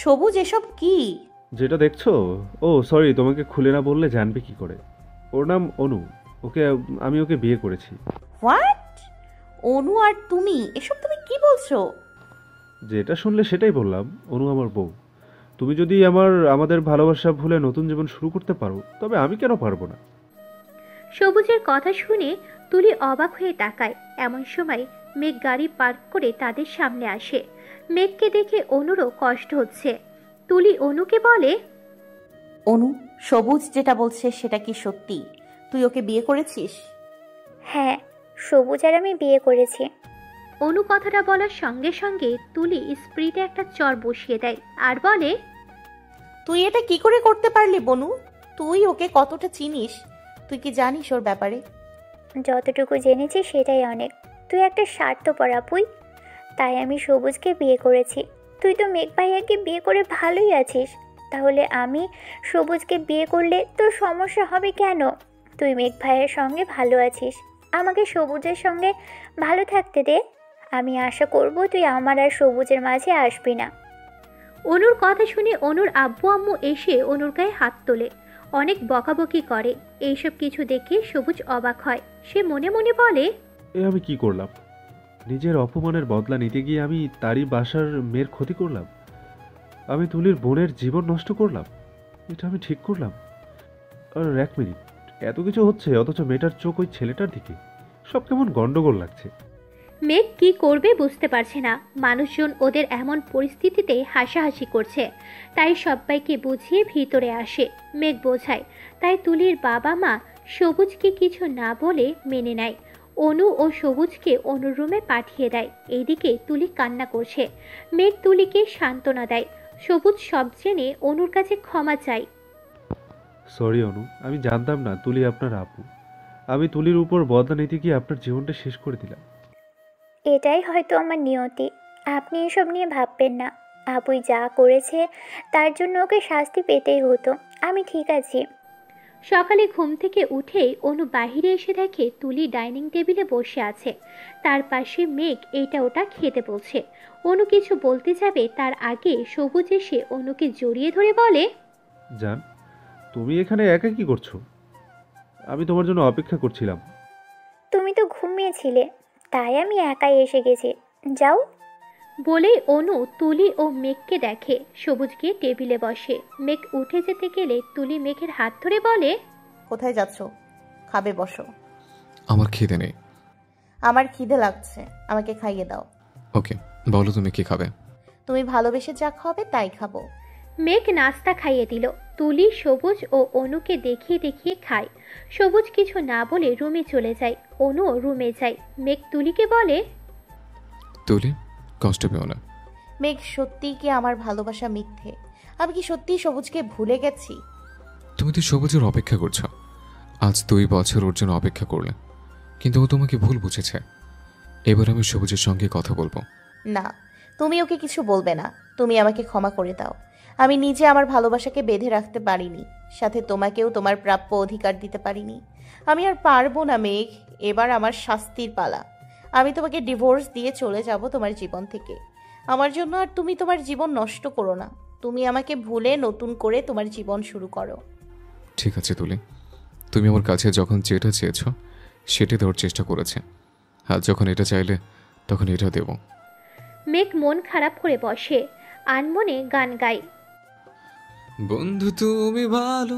সবুজ এসব কি? যেটা দেখছো, ও সরি, তোমাকে খুলে না বললে জানবে কি করে। ওর নাম অনু, আমি ওকে বিয়ে করেছি। হোয়াট? অনু আর তুমি, এসব তুমি কি বলছো? যেটা শুনলে সেটাই বললাম। অনু আমার বউ। তুমি যদি আমাদের ভালোবাসা ভুলে নতুন জীবন শুরু করতে পারো তবে আমি কেন পারবো না। সবুজের কথা শুনে তুলি অবাক হয়ে তাকায়। এমন সময় মেঘ গাড়ি পার্ক করে তাদের সামনে আসে। মেঘকে দেখে অনুরও কষ্ট হচ্ছে। তুলি অনুকে বলে, অনু, সবুজ যেটা বলছে সেটা কি সত্যি? তুই ওকে বিয়ে করেছিস? হ্যাঁ, সবুজ আর আমি বিয়ে করেছি। অনু কথাটা বলার সঙ্গে সঙ্গে তুলি স্প্রিটে একটা চর বসিয়ে দেয় আর বলে, তুই এটা কি করে করতে পারলি বনু? তুই ওকে কতটা চিনিস? তুই কি জানিস ওর ব্যাপারে? যতটুকু জেনেছি সেটাই অনেক। তুই একটা স্বার্থপর আপুই, তাই আমি সবুজকে বিয়ে করেছি। তুই তো মেঘ ভাইয়াকে বিয়ে করে ভালোই আছিস, তাহলে আমি সবুজকে বিয়ে করলে তোর সমস্যা হবে কেন? তুই মেঘ ভাইয়ের সঙ্গে ভালো আছিস, আমাকে সবুজের সঙ্গে ভালো থাকতে দে। আমি আশা করব তুই আমার আর সবুজের মাঝে আসবি না। অনুর কথা শুনে অনুর আব্বু আম্মু এসে অনুর গায়ে হাত তোলে, অনেক বকাবকি করে। এইসব কিছু দেখে সবুজ অবাক হয়। সে মনে মনে বলে, এ আমি কি করলাম? নিজের অপমানের বদলা নিতে গিয়ে আমি তারই বাসার মেয়ের ক্ষতি করলাম। আমি তুলির বোনের জীবন নষ্ট করলাম। এটা আমি ঠিক করলাম? আর এক মিনিট, এত কিছু হচ্ছে অথচ মেয়েটার চোখ ওই ছেলেটার দিকে। সব কেমন গন্ডগোল লাগছে। মেঘ কি করবে বুঝতে পারছে না। মানুষজন ওদের এমন পরিস্থিতিতে হাসাহাসি করছে, তাই সবাইকে বুঝিয়ে ভিতরে আসে। মেঘ বোঝায়, তাই তুলির বাবা মা সবুজকে কিছু না বলে মেনে নেয়। অনু ও সবুজকে অনুর রুমে পাঠিয়ে দেয়। এইদিকে তুলি কান্না করছে। মেঘ তুলিকে সান্ত্বনা দেয়। সবুজ সব জেনে অনুর কাছে ক্ষমা চায়। সরি অনু, আমি জানতাম না তুলি আপনার আপু। আমি তুলির উপর বদলা নিতে গিয়ে আপনার জীবনটা শেষ করে দিলাম। এটাই হয়তো আমার নিয়তি। আপনি এসব নিয়ে ভাববেন না। আপুই যা করেছে তার জন্য ওকে শাস্তি পেতেই হতো। আমি ঠিক আছি। সকালে ঘুম থেকে উঠেই অনু বাহিরে এসে দেখে তুলি ডাইনিং টেবিলে বসে আছে। তার পাশে মেঘ এইটা ওটা খেতে বলছে। অনু কিছু বলতে যাবে তার আগে সবুজ এসে অনুকে জড়িয়ে ধরে বলে, জান, তুমি এখানে একা কি করছো? আমি তোমার জন্য অপেক্ষা করছিলাম। তুমি তো ঘুমিয়েছিলে, তাই আমি একাই এসে গেছি। যাও। বলেই অনু তুলি ও মেঘকে দেখে। সবুজ গিয়ে টেবিলে বসে। মেঘ উঠে যেতে গেলে তুলি মেঘের হাত ধরে বলে, কোথায় যাচ্ছ? খাবে বসো। আমার খিদে নেই। আমার খিদে লাগছে, আমাকে খাইয়ে দাও। ওকে, বলো তুমি কি খাবে? তুমি ভালোবেসে যা খাবে তাই খাবো। মেঘ নাস্তা খাইয়ে দিল। তুলি সবুজ ও অনুকে দেখিয়ে দেখিয়ে খায়। সবুজ কিছু না বলে রুমে চলে যায়। অনু রুমে যায়। মেঘ তুলিকে বলে, তুলি, কষ্ট পেও না। মেঘ, সত্যিই কি আমার ভালোবাসা মিথ্যে? আমি কি সত্যিই সবুজকে ভুলে গেছি? তুমি তো সবুজের অপেক্ষা করছো। আজ 2 বছর ওর জন্য অপেক্ষা করলে, কিন্তু ও তোমাকে ভুল বুঝেছে। এবার আমি সবুজের সঙ্গে কথা বলবো। না, তুমি ওকে কিছু বলবে না। তুমি আমাকে ক্ষমা করে দাও। আমি নিজে আমার ভালোবাসাকে বেঁধে রাখতে পারিনি, সাথে তোমাকেও তোমার প্রাপ্য অধিকার দিতে পারিনি। আমি আর পারবো না মেঘ, এবার আমার শাস্তির পালা। আমি তোমাকে ডিভোর্স দিয়ে চলে যাব তোমার জীবন থেকে। আমার জন্য আর তুমি তোমার জীবন নষ্ট করো না। তুমি আমাকে ভুলে নতুন করে তোমার জীবন শুরু করো। ঠিক আছে তুলি, তুমি আমার কাছে যখন যেটা চেয়েছ সেটা দেওয়ার চেষ্টা করেছে। আর যখন এটা চাইলে তখন এটা দেব। মেঘ মন খারাপ করে বসে। আনমনে গান গায়, বন্ধু তুমি ভালো,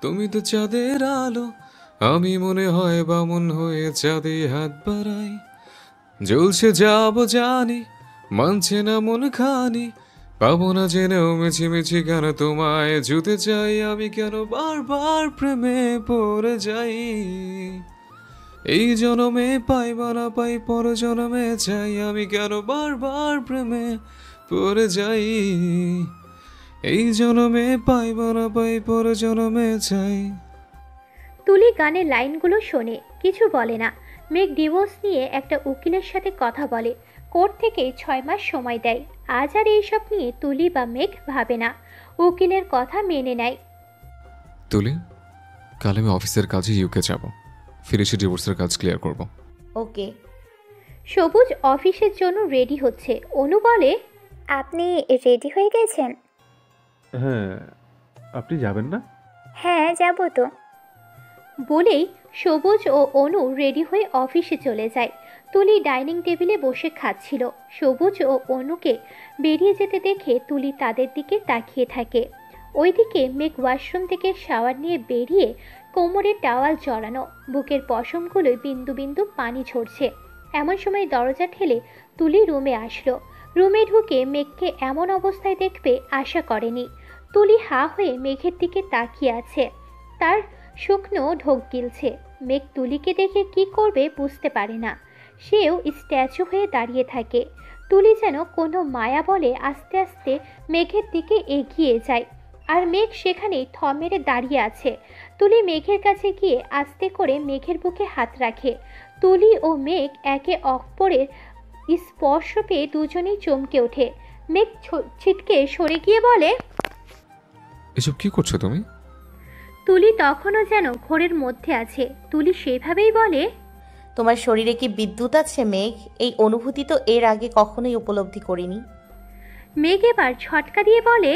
তুমি তো চাঁদের আলো, আমি মনে হয় বামন হয়ে চাঁদে হাত বাড়াই। জ্বলছে যাব জানি, মানছে না মন খানি, পাবো না জেনেও মিছিমিছি কেন তোমায় জুতে চাই আমি, কেন বারবার প্রেমে পড়ে যাই। এই জনমে পাই বা না পাই পর জনমে চাই আমি, কেন বারবার প্রেমে পড়ে যাই। এই জনমে পাই বা না পাই পর জনমে চাই। তুলি গানের লাইনগুলো শোনে, কিছু বলে না। মেঘ ডিভোর্স নিয়ে একটা উকিলের সাথে কথা বলে, কোর্ট থেকে 6 মাস সময় দেয়। আজ আর এইসব নিয়ে তুলি বা মেঘ ভাবে না, উকিলের কথা মেনে নেয়। তুলি, কাল আমি অফিসের কাজে ইউকে যাব, ফিরে এসে ডিভোর্সের কাজ ক্লিয়ার করব। ওকে। সবুজ অফিসের জন্য রেডি হচ্ছে। অনু বলে, আপনি রেডি হয়ে গেছেন? হ্যাঁ, আপনি যাবেন না? হ্যাঁ, যাব তো। বলেই সবুজ ও অনু রেডি হয়ে অফিসে চলে যায়। তুলি ডাইনিং টেবিলে বসে খাচ্ছিল। সবুজ ও অনুকে বেরিয়ে যেতে দেখে তুলি তাদের দিকে তাকিয়ে থাকে। ওইদিকে মেঘ ওয়াশরুম থেকে শাওয়ার নিয়ে বেরিয়ে কোমরে টাওয়াল জড়ানো, বুকের পশমগুলোয় বিন্দু বিন্দু পানি ঝরছে। এমন সময় দরজা ঠেলে তুলি রুমে আসলো। রুমে ঢুকে মেঘকে এমন অবস্থায় দেখবে আশা করেনি। তুলি হা হয়ে মেঘের দিকে তাকিয়ে আছে, তার শুকনো ঢোক গিলছে। মেঘ তুলিকে দেখে কি করবে বুঝতে পারে না, সেও স্ট্যাচু হয়ে দাঁড়িয়ে থাকে। তুলি যেন কোনো মায়া বলে আস্তে আস্তে মেঘের দিকে এগিয়ে যায়, আর মেঘ সেখানেই থম মেরে দাঁড়িয়ে আছে। তুলি মেঘের কাছে গিয়ে আস্তে করে মেঘের বুকে হাত রাখে। তুলি ও মেঘ একে অপরের স্পর্শ পেয়ে দুজনেই চমকে ওঠে। মেঘ ছিটকে সরে গিয়ে বলে, এসব কি করছো তুমি? তুলি তখনও যেন ঘোরের মধ্যে আছে। তুলি সেভাবেই বলে, তোমার শরীরে কি বিদ্যুৎ আছে মেঘ? এই অনুভূতি তো এর আগে কখনোই উপলব্ধি করিনি। মেঘ এবার ঝটকা দিয়ে বলে,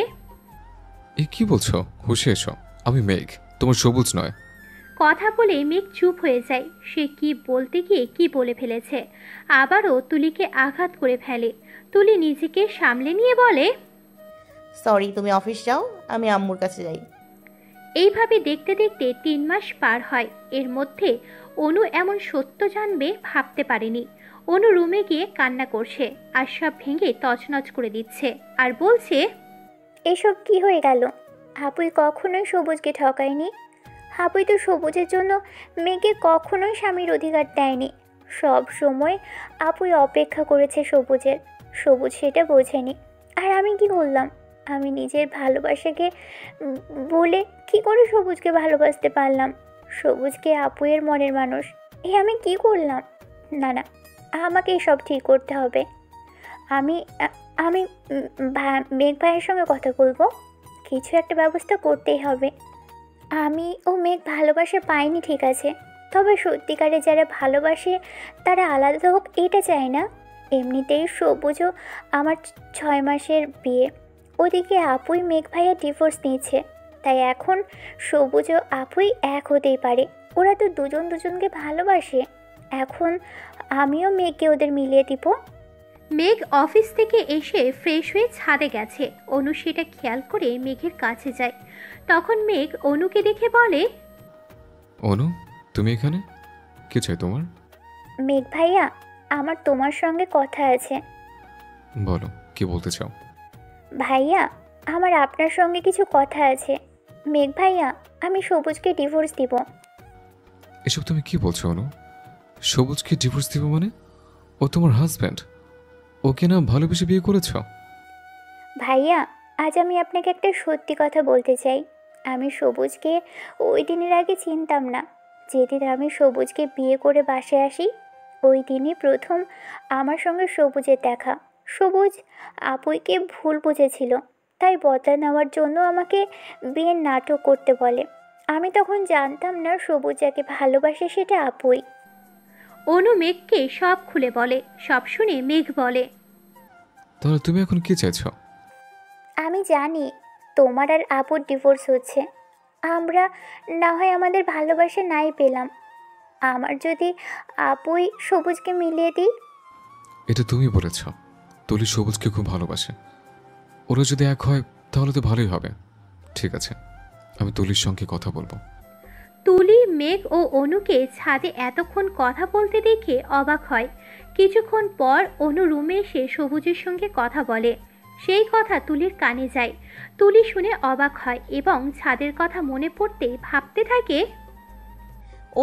এ কি বলছো? হুঁশে এসো, আমি মেঘ, তোমার সবুজ নয়। কথা বলে মেঘ চুপ হয়ে যায়। সে কি বলতে গিয়ে কি বলে ফেলেছে, আবারও তুলিকে আঘাত করে ফেলে। তুলি নিজেকে সামলে নিয়ে বলে, সরি, তুমি অফিস যাও, আমি আম্মুর কাছে যাই। এইভাবে দেখতে দেখতে 3 মাস পার হয়। এর মধ্যে অনু এমন সত্য জানবে ভাবতে পারেনি। অনু রুমে গিয়ে কান্না করছে, আর সব ভেঙে তছনছ করে দিচ্ছে, আর বলছে, এসব কি হয়ে গেল? হাপুই কখনোই সবুজকে ঠকায়নি। হাপুই তো সবুজের জন্য মেয়েকে কখনোই স্বামীর অধিকার দেয়নি। সব সময় আপুই অপেক্ষা করেছে সবুজের, সবুজ সেটা বোঝেনি। আর আমি কি করলাম? আমি নিজের ভালোবাসাকে বলে কি করে সবুজকে ভালোবাসতে পারলাম? সবুজকে আপুয়ের মনের মানুষ, আমি কি করলাম? না না, আমাকে সব ঠিক করতে হবে। আমি আমি মেঘ ভাইয়ের সঙ্গে কথা বলবো, কিছু একটা ব্যবস্থা করতেই হবে। আমি ও মেঘ ভালোবাসা পাইনি ঠিক আছে, তবে সত্যিকারে যারা ভালোবাসে তারা আলাদা হোক এটা চায় না। এমনিতেই সবুজও আমার 6 মাসের বিয়ে, ওদিকে আপুই মেঘ ভাইয়া ডিভোর্স নিয়েছে, তাই এখন সবুজ ও আপুই এক হতেই পারে। ওরা তো দুজন দুজনকে ভালোবাসে। এখন আমিও মেঘকে ওদের মিলিয়ে দিব। মেঘ অফিস থেকে এসে ফ্রেশ হয়ে ছাদে গেছে। অনু সেটা খেয়াল করে মেঘের কাছে যায়। তখন মেঘ অনুকে দেখে বলে, অনু, তুমি এখানে? কি চাই তোমার? মেঘ ভাইয়া, আমার তোমার সঙ্গে কথা আছে। বলো, কি বলতে চাও? ভাইয়া, আমার আপনার সঙ্গে কিছু কথা আছে। মেঘ ভাইয়া, আমি সবুজকে ডিভোর্স দিব। এসব তুমি কি বলছো অনু? সবুজকে ডিভোর্স দিব মানে? ও তোমার হাজব্যান্ড, ওকে না ভালোবেসে বিয়ে করেছ? ভাইয়া, আজ আমি আপনাকে একটা সত্যি কথা বলতে চাই। আমি সবুজকে ওই দিনের আগে চিনতাম না। যেদিন আমি সবুজকে বিয়ে করে বাসায় আসি, ওই দিনই প্রথম আমার সঙ্গে সবুজের দেখা। সবুজ আপুইকে ভুল বুঝেছিল, তাই বদলা নেওয়ার জন্য আমাকে বিয়ের নাটক করতে বলে। আমি তখন জানতাম না সবুজ যাকে ভালোবাসে সেটা আপুই। অনু মেঘকে সব খুলে বলে। সব শুনে মেঘ বলে, তাহলে তুমি এখন কি চাইছো? আমি জানি তোমার আর আপুর ডিভোর্স হচ্ছে, আমরা না হয় আমাদের ভালোবাসা নাই পেলাম। আমার যদি আপুই সবুজকে মিলিয়ে দিই। এটা তুমি বলেছ। তুলি সবুজকে খুব ভালোবাসে, ওরা যদি এক হয় তাহলে তো ভালোই হবে। ঠিক আছে, আমি তুলির সঙ্গে কথা বলবো। তুলি, মেঘ ও অনুকে ছাদে এতক্ষণ কথা বলতে দেখে অবাক হয়। কিছুক্ষণ পর অনু রুমে এসে সবুজের সঙ্গে কথা বলে। সেই কথা তুলির কানে যায়। তুলি শুনে অবাক হয় এবং ছাদের কথা মনে পড়তে ভাবতে থাকে,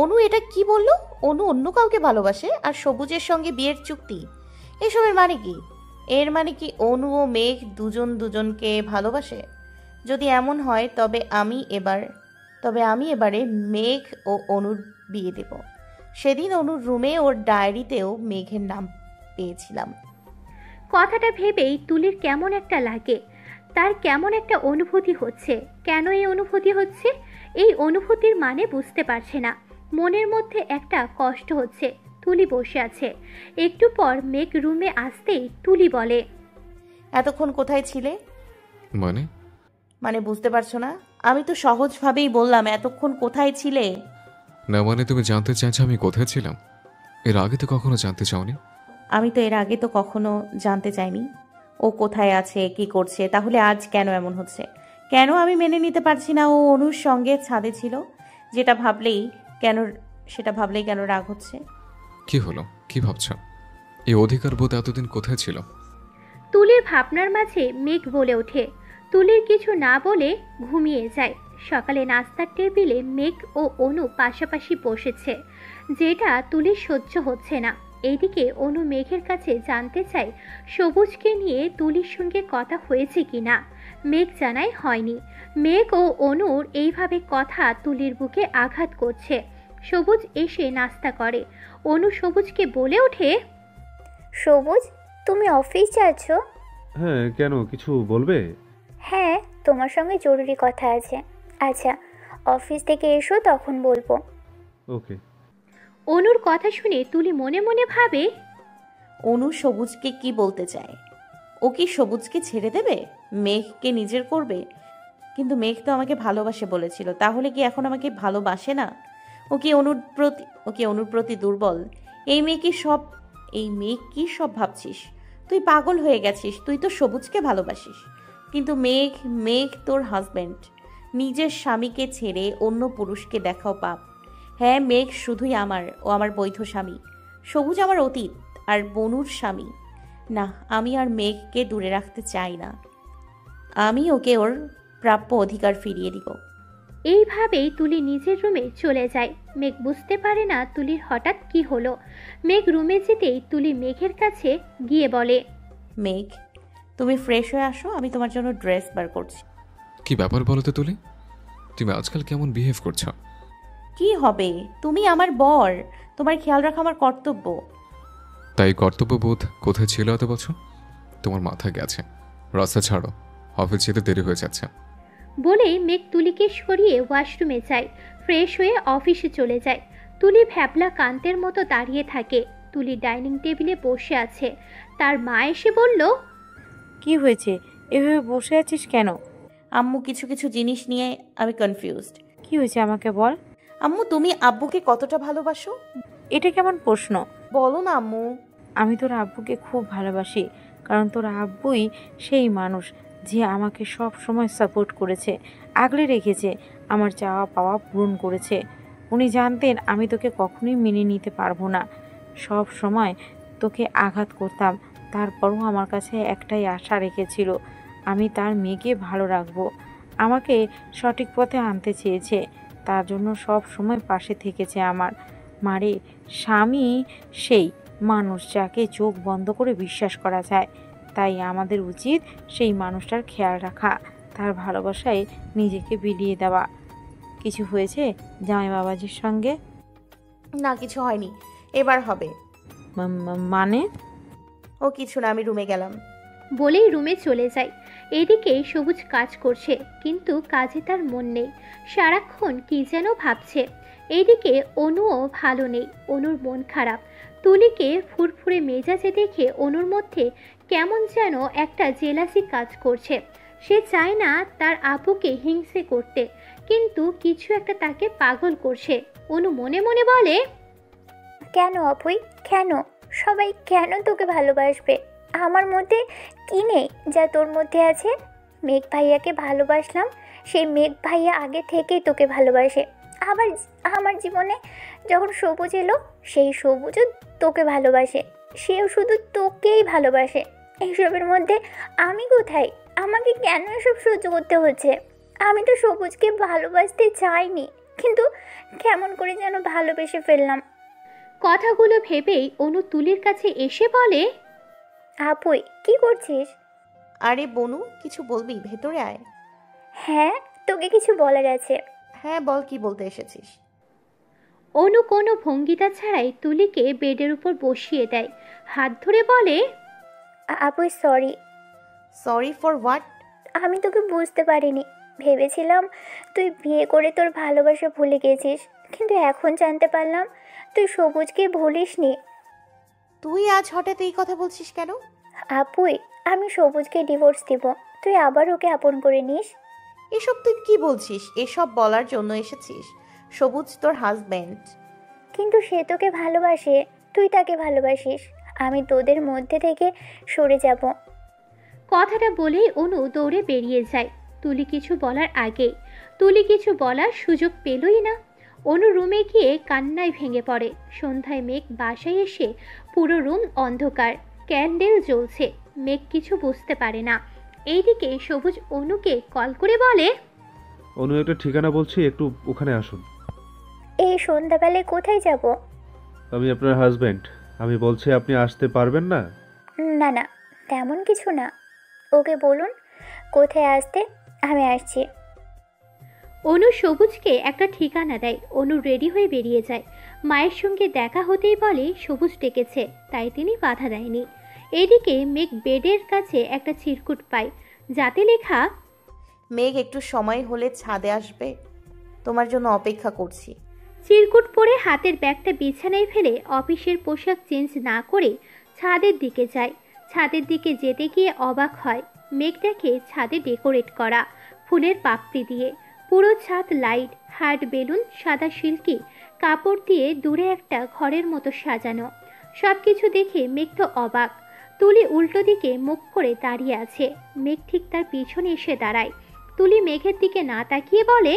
অনু এটা কি বললো? অনু অন্য কাউকে ভালোবাসে আর সবুজের সঙ্গে বিয়ের চুক্তি, এসবের মানে কি? এর মানে কি অনু ও মেঘ দুজন দুজনকে ভালোবাসে? যদি এমন হয় তবে আমি এবারে মেঘ ও অনুর বিয়ে দেব। সেদিন অনুর রুমে ওর ডায়েরিতেও মেঘের নাম পেয়েছিলাম। কথাটা ভেবেই তুলির কেমন একটা লাগে। তার কেমন একটা অনুভূতি হচ্ছে। কেন এই অনুভূতি হচ্ছে? এই অনুভূতির মানে বুঝতে পারছে না। মনের মধ্যে একটা কষ্ট হচ্ছে। তুলি বসে আছে। একটু পর মেঘ রুমে আসতেই তুলি বলে, এতক্ষণ কোথায় ছিলে? মানে বুঝতে পারছো না? আমি তো সহজভাবেই বললাম, এতক্ষণ কোথায় ছিলে? না মানে তুমি জানতে চাইছো আমি কোথায় ছিলাম? এর আগে তো কখনো জানতে চাওনি। আমি তো এর আগে তো কখনো জানতে চাইনি ও কোথায় আছে, কি করছে। তাহলে আজ কেন এমন হচ্ছে? কেন আমি মেনে নিতে পারছি না ও অনুর সঙ্গে ছাদে ছিল? সেটা ভাবলেই কেন রাগ হচ্ছে? কি হলো? কি ভাবছ? এই অধিকার বোধ এতদিন কোথায় ছিল? তুলির ভাবনার মাঝে মেঘ বলে ওঠে। তুলির কিছু না বলে ঘুমিয়ে যায়। সকালে নাস্তার টেবিলে মেঘ ও অনু পাশাপাশি বসেছে, যেটা তুলির সহ্য হচ্ছে না। এইদিকে অনু মেঘের কাছে জানতে চায় সবুজকে নিয়ে তুলির সঙ্গে কথা হয়েছে কিনা। মেঘ জানায় হয়নি। মেঘ ও অনুর এইভাবে কথা তুলির বুকে আঘাত করছে। সবুজ এসে নাস্তা করে। অনু সবুজকে বলে ওঠে, সবুজ, তুমি অফিস যাচ্ছ? হ্যাঁ, কেন, কিছু বলবে? হ্যাঁ, তোমার সঙ্গে জরুরি কথা আছে। আচ্ছা, অফিস থেকে এসো, তখন বলবো। ওকে। অনুর কথা শুনে তুলি মনে মনে ভাবে, অনু সবুজকে কি বলতে চায়? ও কি সবুজকে ছেড়ে দেবে? মেঘকে নিজের করবে? কিন্তু মেঘ তো আমাকে ভালোবাসে বলেছিল, তাহলে কি এখন আমাকে ভালোবাসে না? ও কি অনুর প্রতি দুর্বল? এই মেয়ে কি সব ভাবছিস? তুই পাগল হয়ে গেছিস। তুই তো সবুজকে ভালোবাসিস, কিন্তু মেঘ তোর হাজব্যান্ড। নিজের স্বামীকে ছেড়ে অন্য পুরুষকে দেখাও পাপ। হ্যাঁ, মেঘ শুধুই ও আমার বৈধ স্বামী। সবুজ আমার অতীত আর বনুর স্বামী। না, আমি আর মেঘকে দূরে রাখতে চাই না। আমি ওকে ওর প্রাপ্য অধিকার ফিরিয়ে দিব। এইভাবেই তুলি নিজের রুমে চলে যায়। মেঘ বুঝতে পারে না তুলির হঠাৎ কি হলো। মেঘ রুমে যেতেই তুলি মেঘের কাছে গিয়ে বলে, মেঘ, তুমি ফ্রেশ হয়ে আসো, আমি তোমার জন্য ড্রেস বার করছি। কি ব্যাপার বলো তো তুলি? তুমি আজকাল কেমন বিহেভ করছো? কি হবে? তুমি আমার বর, তোমার খেয়াল রাখা আমার কর্তব্য। তাই কর্তব্যবোধ কোথায় ছিল এত বছর? তোমার মাথা গেছে। রাস্তা ছাড়ো, অফিস যেতে দেরি হয়ে যাচ্ছে। বলেই মেঘ তুলিকে সরিয়ে ওয়াশরুমে যায়। ফ্রেশ হয়ে অফিসে চলে যায়। তুলি ভ্যাবলা কান্তের মতো দাঁড়িয়ে থাকে। তুলি ডাইনিং টেবিলে বসে আছে। তার মা এসে বলল, কি হয়েছে? এভাবে বসে আছিস কেন? আম্মু, কিছু জিনিস নিয়ে আমি কনফিউজড। কি হয়েছে আমাকে বল। আম্মু, তুমি আব্বুকে কতটা ভালোবাসো? এটা কেমন প্রশ্ন? বলো না আম্মু। আমি তোর আব্বুকে খুব ভালোবাসি, কারণ তোর আব্বুই সেই মানুষ যে আমাকে সব সময় সাপোর্ট করেছে, আগলে রেখেছে, আমার চাওয়া পাওয়া পূরণ করেছে। উনি জানতেন আমি তোকে কখনোই মেনে নিতে পারবো না, সব সময় তোকে আঘাত করতাম। তারপরও আমার কাছে একটাই আশা রেখেছিল, আমি তার মেয়েকে ভালো রাখবো। আমাকে সঠিক পথে আনতে চেয়েছে, তার জন্য সব সময় পাশে থেকেছে আমার। মারে, স্বামী সেই মানুষ যাকে চোখ বন্ধ করে বিশ্বাস করা যায়। তাই আমাদের উচিত সেই মানুষটার খেয়াল রাখা, তার ভালোবাসায় নিজেকে বিলিয়ে দেওয়া। কিছু হয়েছে জামাই বাবাজির সঙ্গে? না, কিছু হয়নি, এবার হবে। মানে? ও কিছু না, আমি রুমে গেলাম। বলেই রুমে চলে যায়। এদিকে সবুজ কাজ করছে, কিন্তু কাজে তার মন নেই। সারাক্ষণ কি যেন ভাবছে। এইদিকে অনুও ভালো নেই। অনুর মন খারাপ। তুলিকে ফুরফুরে মেজাজে দেখে অনুর মধ্যে কেমন যেন একটা জেলাসি কাজ করছে। সে চায় না তার আপুকে হিংসে করতে, কিন্তু কিছু একটা তাকে পাগল করছে। অনু মনে মনে বলে, কেন আপুই, কেন? সবাই কেন তোকে ভালোবাসবে? আমার মধ্যে কি নেই যা তোর মধ্যে আছে? মেঘ ভাইয়াকে ভালোবাসলাম, সেই মেঘ ভাইয়া আগে থেকেই তোকে ভালোবাসে। আবার আমার জীবনে যখন সবুজ এলো, সেই সবুজও তোকে ভালোবাসে, সেও শুধু তোকেই ভালোবাসে। এইসবের মধ্যে আমি কোথায়? আমাকে কেন এসব সহ্য করতে হচ্ছে? আমি তো সবুজকে ভালোবাসতে চাইনি, কিন্তু কেমন করে যেন ভালোবেসে ফেললাম। কথাগুলো ভেবেই অনু তুলির কাছে এসে বলে, আপুই কি করছিস? আরে বনু, কিছু বলবি? ভেতরে আয়। হ্যাঁ, তোকে কিছু বলার আছে। হ্যাঁ বল, কি বলতে এসেছিস? অনু কোনো ভঙ্গিতা ছাড়াই তুলিকে বেডের উপর বসিয়ে দেয়, হাত ধরে বলে, আপুই সরি। Sorry for what? আমি তোকে বুঝতে পারিনি, ভেবেছিলাম তুই বিয়ে করে তোর ভালোবাসা ভুলে গেছিস, কিন্তু এখন জানতে পারলাম তুই সবুজকে ভুলিসনি। তুই আজ হঠাৎ এই কথা বলছিস কেন? আপুই, আমি সবুজকে ডিভোর্স দিব, তুই আবার ওকে আপন করে নিস। এসব তুই কি বলছিস? এসব বলার জন্য এসেছিস? সবুজ তোর হাজব্যান্ড। কিন্তু সে তোকে ভালোবাসে, তুই তাকে ভালোবাসিস, আমি তোদের মধ্যে থেকে সরে যাব। কথাটা বলেই অনু দৌড়ে বেরিয়ে যায় তুলি কিছু বলার আগে। তুলি কিছু বলার সুযোগ পেলই না। অনু রুমে গিয়ে কান্নায় ভেঙে পড়ে। সন্ধ্যায় মেঘ বাসায় এসে পুরো রুম অন্ধকার, ক্যান্ডেল জ্বলছে। মেঘ কিছু বুঝতে পারে না। এইদিকে সবুজ অনুকে কল করে বলে, অনু একটা ঠিকানা বলছি, একটু ওখানে আসুন। এই সন্ধ্যাবেলায় কোথায় যাব? আমি আপনার হাজব্যান্ড, আমি বলছি আপনি আসতে পারবেন না? না না, তেমন কিছু না, ওকে বলুন কোথায় আসতে, আমি আসছি। অনু সবুজকে একটা ঠিকানা দেয়। অনু রেডি হয়ে বেরিয়ে যায়। মায়ের সঙ্গে দেখা হতেই বলে সবুজ ডেকেছে, তাই তিনি বাধা দেয়নি। এদিকে মেঘ বেডের কাছে একটা চিরকুট পায়, যাতে লেখা, মেঘ একটু সময় হলে ছাদে আসবে, তোমার জন্য অপেক্ষা করছি। চিরকুট পরে হাতের ব্যাগটা বিছানায় ফেলে অফিসের পোশাক চেঞ্জ না করে ছাদের দিকে যায়। ছাদের দিকে যেতে গিয়ে অবাক হয়। মেঘটাকে ছাদে ডেকোরেট করা ফুলের পাপড়ি দিয়ে, পুরো ছাদ লাইট, হার্ট বেলুন, সাদা সিল্কি কাপড় দিয়ে দূরে একটা ঘরের মতো সাজানো। সব কিছু দেখে মেঘ তো অবাক। তুলি উল্টো দিকে মুখ করে দাঁড়িয়ে আছে। মেঘ ঠিক তার পিছনে এসে দাঁড়ায়। তুলি মেঘের দিকে না তাকিয়ে বলে,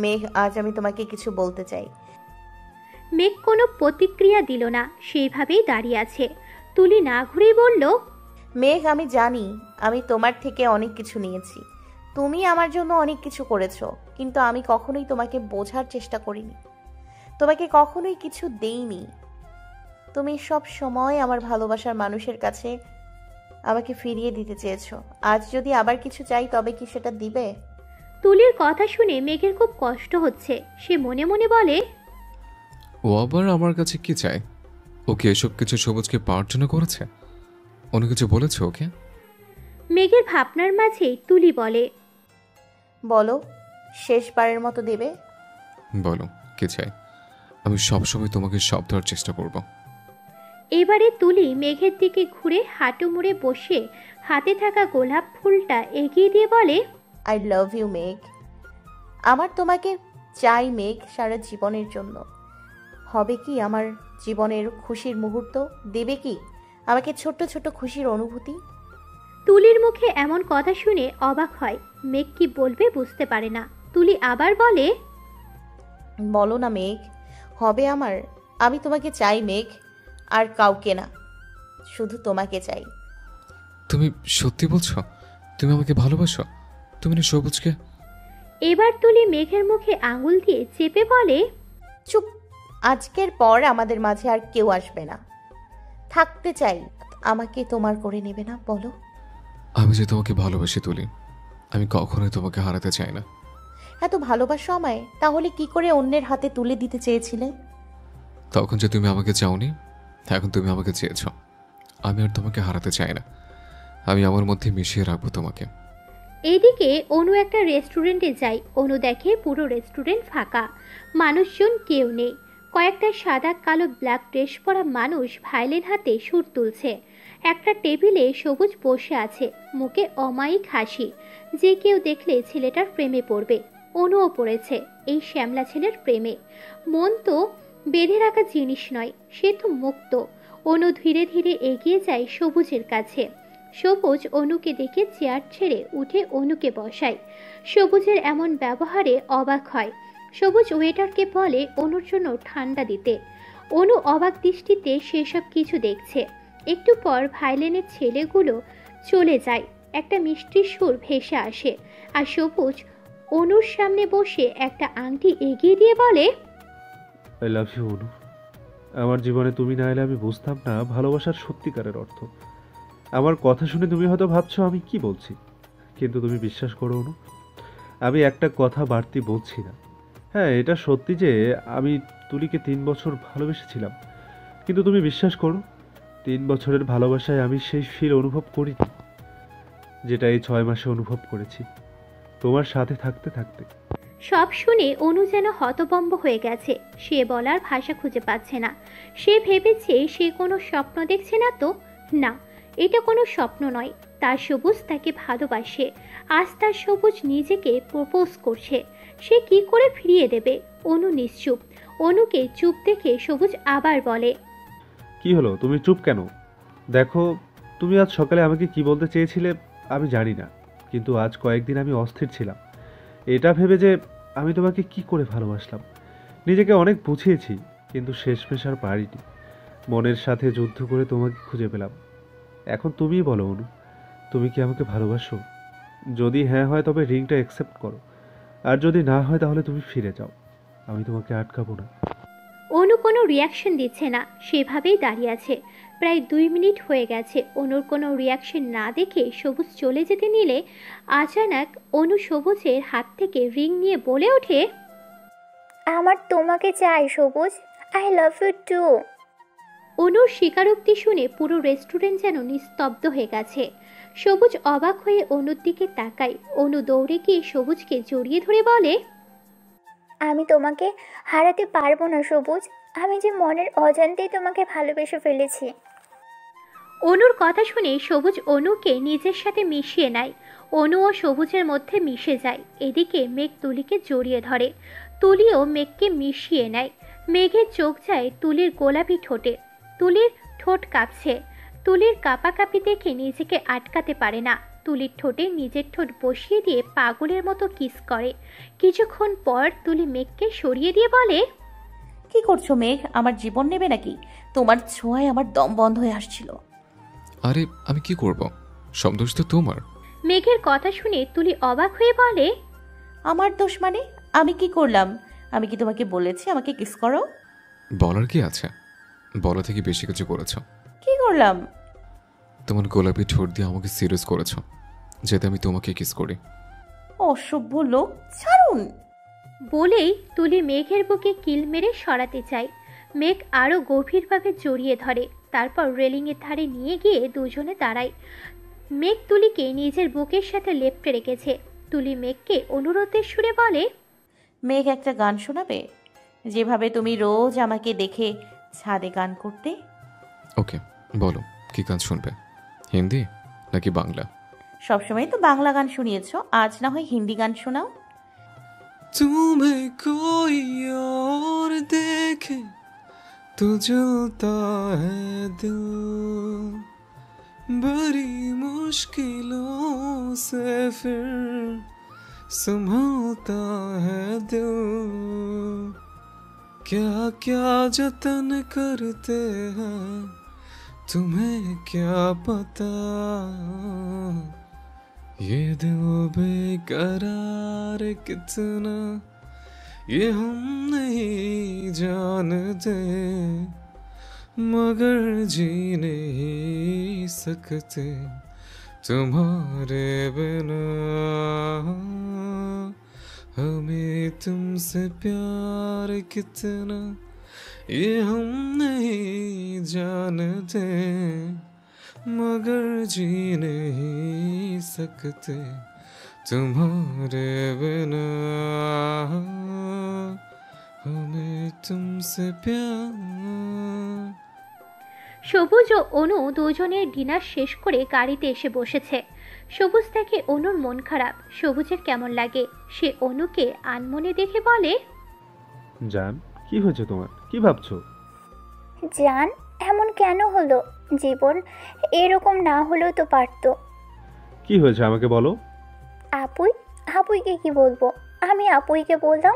মেঘ, আজ আমি তোমাকে কিছু বলতে চাই। মেঘ কোনো প্রতিক্রিয়া দিল না, সেইভাবেই দাঁড়িয়ে আছে। তুলি না ঘুরেই বলল, মেঘ, আমি জানি আমি তোমার থেকে অনেক কিছু নিয়েছি, তুমি আমার জন্য অনেক কিছু করেছো, কিন্তু আমি কখনোই তোমাকে বোঝার চেষ্টা করিনি, তোমাকে কখনোই কিছু দেইনি। তুমি সব সময় আমার ভালোবাসার মানুষের কাছে আমাকে ফিরিয়ে দিতে চেয়েছো। আজ যদি আবার কিছু চাই, তবে কি সেটা দিবে? তুলির কথা শুনে মেঘের খুব কষ্ট হচ্ছে। সে মনে মনে বলে, ও আবার আমার কাছে কি চায়? ওকে এসব কিছু সবুজকে পাওয়ার জন্য করেছে? অন্য কিছু বলেছে ওকে? মেঘের ভাবনার মাঝেই তুলি বলে, বলো, শেষবারের মতো দেবে? বলো কি চাই, আমি সবসময় তোমাকে সব দেওয়ার চেষ্টা করব। এবারে তুলি মেঘের দিকে ঘুরে হাঁটু মুড়ে বসে হাতে থাকা গোলাপ ফুলটা এগিয়ে দিয়ে বলে, আই লাভ ইউ মেঘ। আমার তোমাকে চাই মেঘ, সারা জীবনের জন্য। হবে কি আমার জীবনের খুশির মুহূর্ত? দেবে কি আমাকে ছোট্ট ছোট্ট খুশির অনুভূতি? তুলির মুখে এমন কথা শুনে অবাক হয়। মেঘ কি বলবে বুঝতে পারে না। তুলি আবার বলে, বলো না মেঘ, হবে আমার? আমি তোমাকে চাই মেঘ, আর কাউকে না, শুধু তোমাকে চাই। তুমি সত্যি বলছো? তুমি আমাকে ভালোবাসো? তুমি না সবুজকে? এবার তুলি মেঘের মুখে আঙুল দিয়ে চেপে বলে, চুপ, আজকের পর আমাদের মাঝে আর কেউ আসবে না। থাকতে চাই, আমাকে তোমার করে নেবে না? বলো। আমি যে তোমাকে ভালোবাসি তুলি, আমি কখনোই তোমাকে হারাতে চাই না। এত ভালোবাসো আমায়, তাহলে কি করে অন্যের হাতে তুলে দিতে চেয়েছিলে? তখন যে তুমি আমাকে চাওনি, এখন তুমি আমাকে চেয়েছ। আমি আর তোমাকে হারাতে চাই না। আমি আমার মধ্যে মিশিয়ে রাখবো তোমাকে। এদিকে অনু একটা রেস্টুরেন্টে যায়। অনু দেখে পুরো রেস্টুরেন্ট ফাঁকা, মানুষজন কেউ নেই। কয়েকটা সাদা কালো ব্ল্যাক ড্রেস পরা মানুষ ভায়োলিন হাতে সুর তুলছে। একটা টেবিলে সবুজ বসে আছে, মুখে অমায়িক হাসি। যে কেউ দেখলে ছেলেটার প্রেমে পড়বে। অনুও পড়েছে এই শ্যামলা ছেলের প্রেমে। মন তো বেঁধে রাখা জিনিস নয়, সে তো মুক্ত। অনু ধীরে ধীরে এগিয়ে যায় সবুজের কাছে। সবুজ অনুকে দেখে চেয়ার ছেড়ে উঠে অনুকে বসায়। সবুজের এমন ব্যবহারে অবাক হয়। সবুজ ওয়েটারকে বলে অনুর জন্য ঠান্ডা দিতে। অনু অবাক দৃষ্টিতে সেসব কিছু দেখছে। একটু পর ভাইলেনের ছেলেগুলো চলে যায়। একটা মিষ্টি সুর ভেসে আসে আর সবুজ অনুর সামনে বসে একটা আংটি এগিয়ে দিয়ে বলে, আই লাভ ইউ অনু। আমার জীবনে তুমি না এলে আমি বুঝতাম না ভালোবাসার সত্যিকারের অর্থ। আমার কথা শুনে তুমি হয়তো ভাবছো আমি কি বলছি, কিন্তু তুমি বিশ্বাস করো অনু, আমি একটা কথা বাড়তি বলছি না। হ্যাঁ, এটা সত্যি যে আমি তুলিকে 3 বছর ভালোবেসেছিলাম, কিন্তু তুমি বিশ্বাস করো 3 বছরের ভালোবাসায় আমি সেই ফিল অনুভব করিনি যেটা এই 6 মাসে অনুভব করেছি তোমার সাথে থাকতে থাকতে। সব শুনে অনু যেন হতভম্ব হয়ে গেছে। সে বলার ভাষা খুঁজে পাচ্ছে না। সে ভেবেছে সে কোনো স্বপ্ন দেখছে না তো। না, এটা কোনো স্বপ্ন নয়। তার সবুজ তাকে ভালোবাসে। আজ তার সবুজ নিজেকে প্রপোজ করছে। সে কি করে ফিরিয়ে দেবে? অনু নিশ্চুপ। অনুকে চুপ দেখে সবুজ আবার বলে, কি হলো, তুমি চুপ কেন? দেখো, তুমি আজ সকালে আমাকে কি বলতে চেয়েছিলে আমি জানি না, কিন্তু আজ কয়েকদিন আমি অস্থির ছিলাম এটা ভেবে যে আমি তোমাকে কি করে ভালোবাসলাম। নিজেকে অনেক বুঝিয়েছি, কিন্তু শেষমেশ আর পারিনি। মনের সাথে যুদ্ধ করে তোমাকে খুঁজে পেলাম। এখন তুমিই বলো অনু, তুমি কি আমাকে ভালোবাসো? যদি হ্যাঁ হয় তবে রিংটা অ্যাকসেপ্ট করো, আর যদি না হয় তাহলে তুমি ফিরে যাও। আমি তোমাকে আটকাবো না। অনু কোনো রিয়াকশন দিচ্ছে না। সেভাবেই দাঁড়িয়ে আছে। প্রায় 2 মিনিট হয়ে গেছে। অনুর কোনো রিয়াকশন না দেখে সবুজ চলে যেতে নিলে আচানক অনু সবুজের হাত থেকে রিং নিয়ে বলে ওঠে, আমার তোমাকে চাই সবুজ, আই লাভ ইউ টু। অনুর স্বীকারোক্তি শুনে পুরো রেস্টুরেন্ট যেন নিস্তব্ধ হয়ে গেছে। সবুজ অবাক হয়ে অনুর দিকে তাকায়। অনু দৌড়ে গিয়ে সবুজকে জড়িয়ে ধরে বলে, আমি তোমাকে হারাতে পারবো না সবুজ, আমি যে মনের অজান্তেই তোমাকে ভালোবেসে ফেলেছি। অনুর কথা শুনে সবুজ অনুকে নিজের সাথে মিশিয়ে নেয়। অনু ও সবুজের মধ্যে মিশে যায়। এদিকে মেঘ তুলিকে জড়িয়ে ধরে। তুলিও মেঘকে মিশিয়ে নেয়। মেঘের চোখ যায় তুলির গোলাপি ঠোঁটে। তুলির ঠোঁট কাঁপছে। তুলির কাঁপাকাঁপি দেখে নিজেকে আটকাতে পারে না। তুলির ঠোঁটে নিজের ঠোঁট বসিয়ে দিয়ে পাগলের মতো কিস করে। কিছুক্ষণ পর তুলি মেঘকে সরিয়ে দিয়ে বলে, কি করছো মেঘ? আমার জীবন নেবে নাকি? তোমার ছোঁয়ায় আমার দম বন্ধ হয়ে আসছিল। আরে আমি কি করব, সব দোষ তো তোমার। মেঘের কথা শুনে তুলি অবাক হয়ে বলে, আমার দোষ মানে? আমি কি করলাম? আমি কি তোমাকে বলেছি আমাকে কিস করো? বলার কি আছে, বলা থেকে বেশি কিছু করেছ। কি করলাম? তোমার গোলাপি ঠোঁট দিয়ে আমাকে সিরিয়াস করেছ যাতে আমি তোমাকে কিস করি। অসভ্য লোক, ছাড়ুন। বলেই তুলি মেঘের বুকে কিল মেরে সরাতে চায়। মেঘ আরও গভীরভাবে জড়িয়ে ধরে। তারপর রেলিংয়ের ধারে নিয়ে গিয়ে দুজনে দাঁড়ায়। মেঘ তুলিকে নিজের বুকের সাথে লেপ্টে রেখেছে। তুলি মেঘকে অনুরোধের সুরে বলে, মেঘ একটা গান শোনাবে, যেভাবে তুমি রোজ আমাকে দেখে ছাদে গান করতে। ওকে, বলো কি গান শুনবে, হিন্দি নাকি বাংলা? সবসময় তো বাংলা গান শুনিয়েছ, আজ না হয় হিন্দি গান শোনাও। तुम्हें कोई और देखे तो जलता है दिल, बड़ी मुश्किलों से फिर संभलता है दिल। क्या क्या जतन करते हैं तुम्हें क्या पता, ये दिल बेकरार कितना ये हम नहीं जानते, मगर जी नहीं सकते तुम्हारे बिना। हमें तुमसे प्यार कितना ये हम नहीं जानते, मगर जी नहीं सकते तुम्हारे बिना। हमें तुमसे प्यार। সবুজ ও অনু দুজনের ডিনার শেষ করে গাড়িতে এসে বসেছে। সবুজ দেখে অনুর মন খারাপ। সবুজের কেমন লাগে? সে অনুকে আনমনে দেখে বলে, জান, কি হয়েছে তোমার? কি ভাবছো? জান, এমন কেন হলো? জীবন এরকম না হলেও তো পারতো। কি হয়েছে আমাকে বলো। আপুইকে কি বলবো? আমি আপুইকে বললাম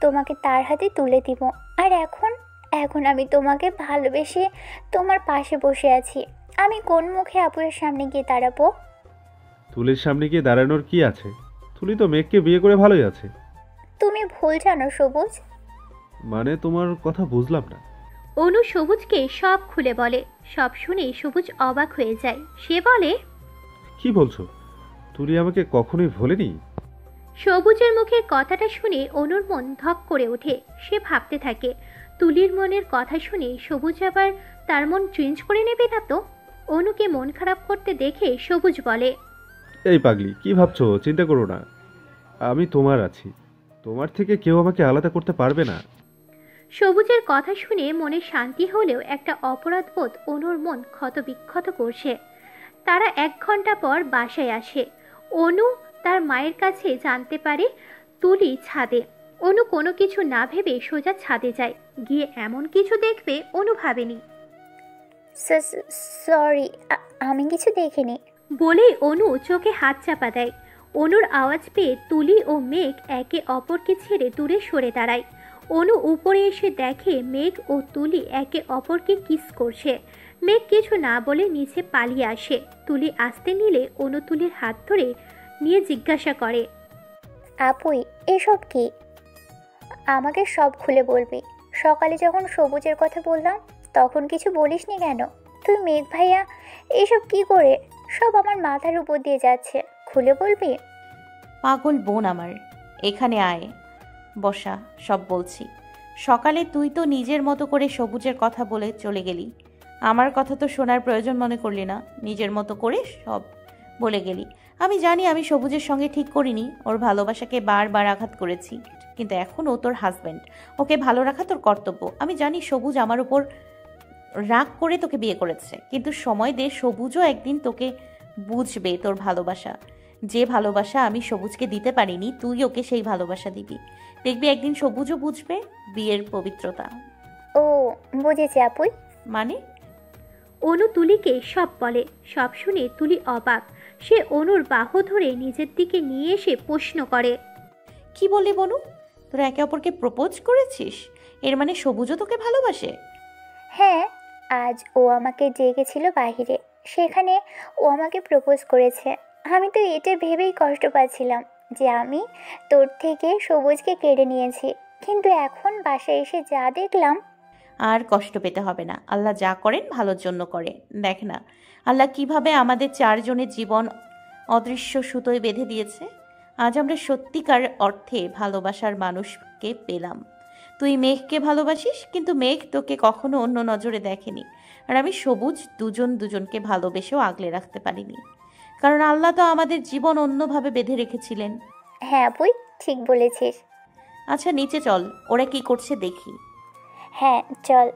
তোমাকে তার হাতে তুলে দিব, আর এখন আমি তোমাকে ভালোবেসে তোমার পাশে বসে আছি। আমি কোন মুখে আপুয়ের সামনে গিয়ে দাঁড়াবো? তুলির সামনে গিয়ে দাঁড়ানোর কি আছে? তুলি তো মেঘকে বিয়ে করে ভালোই আছে। তুমি ভুল জানো সবুজ। মানে তোমার কথা বুঝলাম না। অনু সবুজকে সব খুলে বলে। সব শুনে সবুজ অবাক হয়ে যায়। সে বলে, কি বলছো? তুলি আমাকে কখনোই ভোলেনি। সবুজের মুখের কথাটা শুনে অনুর মন ধক করে ওঠে। সে ভাবতে থাকে, তুলির মনের কথা শুনে সবুজ আবার তার মন চেঞ্জ করে নেবে না তো? অনুকে মন খারাপ করতে দেখে সবুজ বলে, এই পাগলি, কি ভাবছো? চিন্তা করো না, আমি তোমার আছি। তোমার থেকে কেউ আমাকে আলাদা করতে পারবে না। সবুজের কথা শুনে মনে শান্তি হলেও একটা অপরাধবোধ অনুর মন ক্ষতবিক্ষত করছে। তারা 1 ঘন্টা পর বাসায় আসে। অনু তার মায়ের কাছে জানতে পারে তুলি ছাদে। অনু কোনো কিছু না ভেবে সোজা ছাদে যায়। গিয়ে এমন কিছু দেখবে অনু ভাবেনি। সরি, আমি কিছু দেখিনি বলেই অনু চোখে হাত চাপা দেয়। অনুর আওয়াজ পেয়ে তুলি ও মেঘ একে অপরকে ছেড়ে দূরে সরে দাঁড়ায়। অনু উপরে এসে দেখে মেঘ ও তুলি একে অপরকে কিস করছে। মেঘ কিছু না বলে নিচে পালিয়ে আসে। তুলি আসতে নিলে অনু তুলির হাত ধরে নিয়ে জিজ্ঞাসা করে, আপুই এসব কি? আমাকে সব খুলে বলবি। সকালে যখন সবুজের কথা বললাম তখন কিছু বলিসনি কেন? তুই মেঘ ভাইয়া এসব কি করে? সব আমার মাথার উপর দিয়ে যাচ্ছে, খুলে বলবি? পাগল বোন আমার, এখানে আয়, বসা, সব বলছি। সকালে তুই তো নিজের মতো করে সবুজের কথা বলে চলে গেলি। আমার কথা তো শোনার প্রয়োজন মনে করলি না, নিজের মতো করে সব বলে গেলি। আমি জানি আমি সবুজের সঙ্গে ঠিক করিনি, ওর ভালোবাসাকে বারবার আঘাত করেছি, কিন্তু এখন ও তোর হাজব্যান্ড, ওকে ভালো রাখা তোর কর্তব্য। আমি জানি সবুজ আমার উপর রাগ করে তোকে বিয়ে করেছে, কিন্তু সময় দে, সবুজও একদিন তোকে বুঝবে তোর ভালোবাসা। যে ভালোবাসা আমি সবুজকে দিতে পারিনি, তুই ওকে সেই ভালোবাসা দিবি। দেখবি একদিন সবুজও বুঝবে বিয়ের পবিত্রতা। ও বুঝেছি আপুই। মানে? অনু তুলিকে সব বলে। সব শুনে তুলি অবাক। সে অনুর বাহু ধরে নিজের দিকে নিয়ে এসে প্রশ্ন করে, কি বললি বনু? তোরা একে অপরকে প্রপোজ করেছিস? এর মানে সবুজও তোকে ভালোবাসে? হ্যাঁ, আজ ও আমাকে ডেকেছিল বাহিরে, সেখানে ও আমাকে প্রপোজ করেছে। আমি তো এটা ভেবেই কষ্ট পাচ্ছিলাম যে আমি তোর থেকে সবুজকে কেড়ে নিয়েছি, কিন্তু এখন বাসায় এসে যা দেখলাম। আর কষ্ট পেতে হবে না, আল্লাহ যা করেন ভালোর জন্য করে। দেখ না আল্লাহ কিভাবে আমাদের 4 জনের জীবন অদৃশ্য সুতোয় বেঁধে দিয়েছে। আজ আমরা সত্যিকার অর্থে ভালোবাসার মানুষকে পেলাম। তুই মেঘকে ভালোবাসিস, কিন্তু মেঘ তোকে কখনো অন্য নজরে দেখেনি। আর আমি সবুজ দুজনকে ভালোবেসেও আগলে রাখতে পারিনি, কারণ আল্লাহ তো আমাদের জীবন অন্যভাবে বেঁধে রেখেছিলেন। হ্যাঁ আপুই, ঠিক বলেছিস। আচ্ছা নিচে চল, ওরা কি করছে দেখি। হ্যাঁ চল।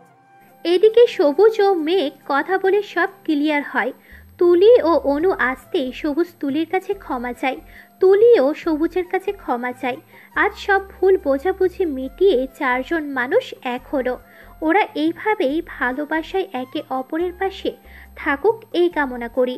এদিকে সবুজ ও মেঘ কথা বলে সব ক্লিয়ার হয়। তুলি ও অনু আসতেই সবুজ তুলির কাছে ক্ষমা চায়। তুলিও সবুজের কাছে ক্ষমা চায়। আজ সব ভুল বোঝাবুঝি মিটিয়ে 4 জন মানুষ এক হলো। ওরা এইভাবেই ভালোবাসায় একে অপরের পাশে থাকুক এই কামনা করি।